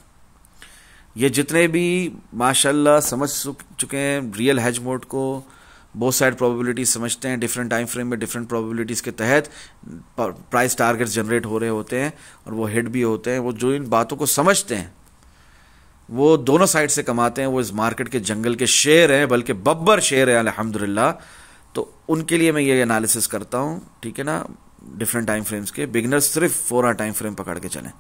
ये जितने भी माशाल्लाह समझ चुके हैं रियल हेज मोड को, बोथ साइड प्रोबेबिलिटी समझते हैं, डिफरेंट टाइम फ्रेम में डिफरेंट प्रोबेबिलिटीज के तहत प्राइस टारगेट्स जनरेट हो रहे होते हैं और वो हिट भी होते हैं। वो जो इन बातों को समझते हैं वो दोनों साइड से कमाते हैं। वो इस मार्केट के जंगल के शेर हैं, बल्कि बब्बर शेर है अल्हम्दुलिल्लाह। तो उनके लिए मैं ये एनालिसिस करता हूं, ठीक है ना, डिफरेंट टाइम फ्रेम्स के। बिगिनर्स सिर्फ 4 आवर टाइम फ्रेम पकड़ के चलें।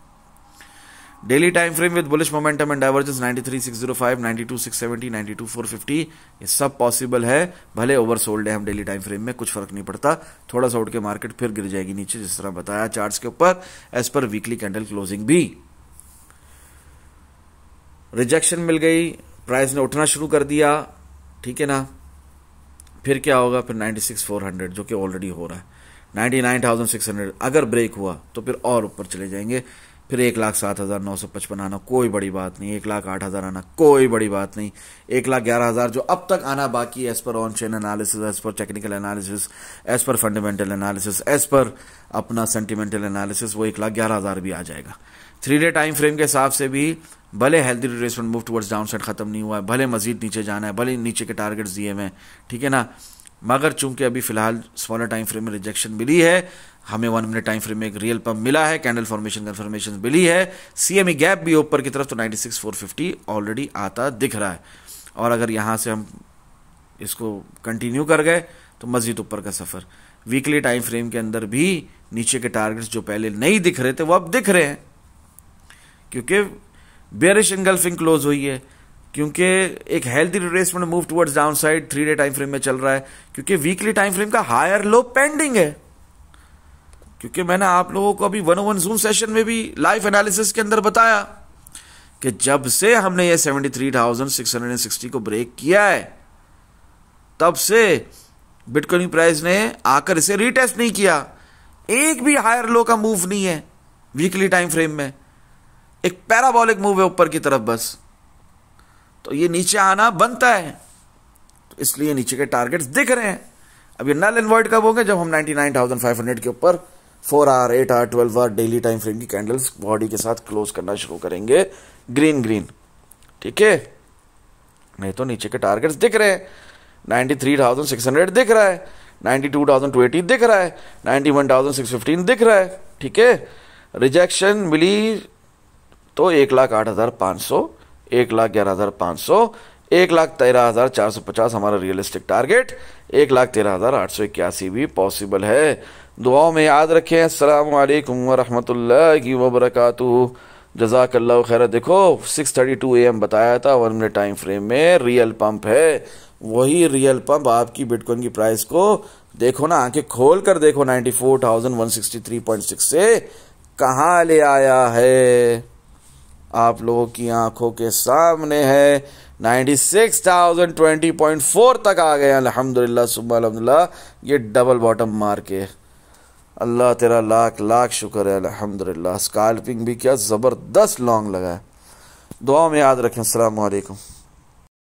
Daily time frame with bullish momentum and divergence 93,605, 92,670, 92,450 ये सब पॉसिबल है। भले ओवरसोल्ड है हम डेली टाइम फ्रेम में, कुछ फर्क नहीं पड़ता। थोड़ा सा उठ के मार्केट फिर गिर जाएगी नीचे, जिस तरह बताया चार्ट्स के ऊपर as per weekly candle closing भी। रिजेक्शन मिल गई, प्राइस ने उठना शुरू कर दिया, ठीक है ना। फिर क्या होगा? फिर 96,400 जो कि ऑलरेडी हो रहा है, 99,600 अगर ब्रेक हुआ तो फिर और ऊपर चले जाएंगे। फिर 1,07,955 आना कोई बड़ी बात नहीं, 1,08,000 आना कोई बड़ी बात नहीं, 1,11,000 जो अब तक आना बाकी है as per on chain analysis, as per technical analysis, as per fundamental analysis, as per अपना सेंटिमेंटल एनालिसिस, वो 1,11,000 भी आ जाएगा। 3 डे टाइम फ्रेम के हिसाब से भी भले healthy retracement move towards down side खत्म नहीं हुआ है, भले मजीद नीचे जाना है, भले नीचे के टारगेट्स दिए हुए हैं, ठीक है ना, मगर चूंकि अभी फिलहाल स्मॉलर टाइम फ्रेम में रिजेक्शन मिली है, हमें 1 मिनट टाइम फ्रेम में एक रियल पंप मिला है, कैंडल फॉर्मेशन कंफर्मेशन मिली है, सीएमई गैप भी ऊपर की तरफ, तो 96,450 ऑलरेडी आता दिख रहा है। और अगर यहां से हम इसको कंटिन्यू कर गए तो मजीद ऊपर का सफर। वीकली टाइम फ्रेम के अंदर भी नीचे के टारगेट्स जो पहले नहीं दिख रहे थे वो अब दिख रहे हैं, क्योंकि बेयरिश एंगल्फिंग क्लोज हुई है, क्योंकि एक healthy retracement move towards down side 3 day time frame में चल रहा है, क्योंकि वीकली टाइम फ्रेम का हायर लो पेंडिंग है। क्योंकि मैंने आप लोगों को अभी 101 जूम सेशन में भी लाइव एनालिसिस के अंदर बताया कि जब से हमने ये 73,660 को ब्रेक किया है, तब से बिटकॉइन प्राइस ने आकर इसे रीटेस्ट नहीं किया, एक भी हायर लो का मूव नहीं है वीकली टाइम फ्रेम में, एक पैराबोलिक मूव है ऊपर की तरफ बस। तो ये नीचे आना बनता है, तो इसलिए नीचे के टारगेट्स दिख रहे हैं। अब ये नल एंड वॉइड कब होंगे? जब हम 99,500 के ऊपर 4 hour 8 hour 12 hour daily time frame की कैंडल्स बॉडी के साथ क्लोज करना शुरू करेंगे ग्रीन ग्रीन, ठीक है। नहीं तो नीचे के टारगेट्स दिख रहे हैं, 93,600 दिख रहा है, 92,280 दिख रहा है, 91,615 दिख रहा है, ठीक है। रिजेक्शन मिली तो 1,08,500, 1,11,500, 1,13,450 हमारा रियलिस्टिक टारगेट, 1,13,881 भी पॉसिबल है। दुआओं में याद रखें। अस्सलामु अलैकुम व रहमतुल्लाहि व बरकातुहू। जज़ाकल्लाहु खैर। देखो 6:32 AM बताया था 1 मिनट टाइम फ्रेम में रियल पंप है, वही रियल पंप आपकी बिटकॉइन की प्राइस को देखो ना, आंखें खोल कर देखो, 94,163.6 से कहां ले आया है, आप लोगों की आंखों के सामने है, 96,020.4 तक आ गए अल्हम्दुलिल्लाह सुब्हान अल्हम्दुलिल्लाह, ये डबल बॉटम मार के। अल्लाह तेरा लाख लाख शुक्र है अल्हम्दुलिल्लाह। स्कैल्पिंग भी क्या जबरदस्त लॉन्ग लगा है। दुआ में याद रखें। अस्सलाम वालेकुम।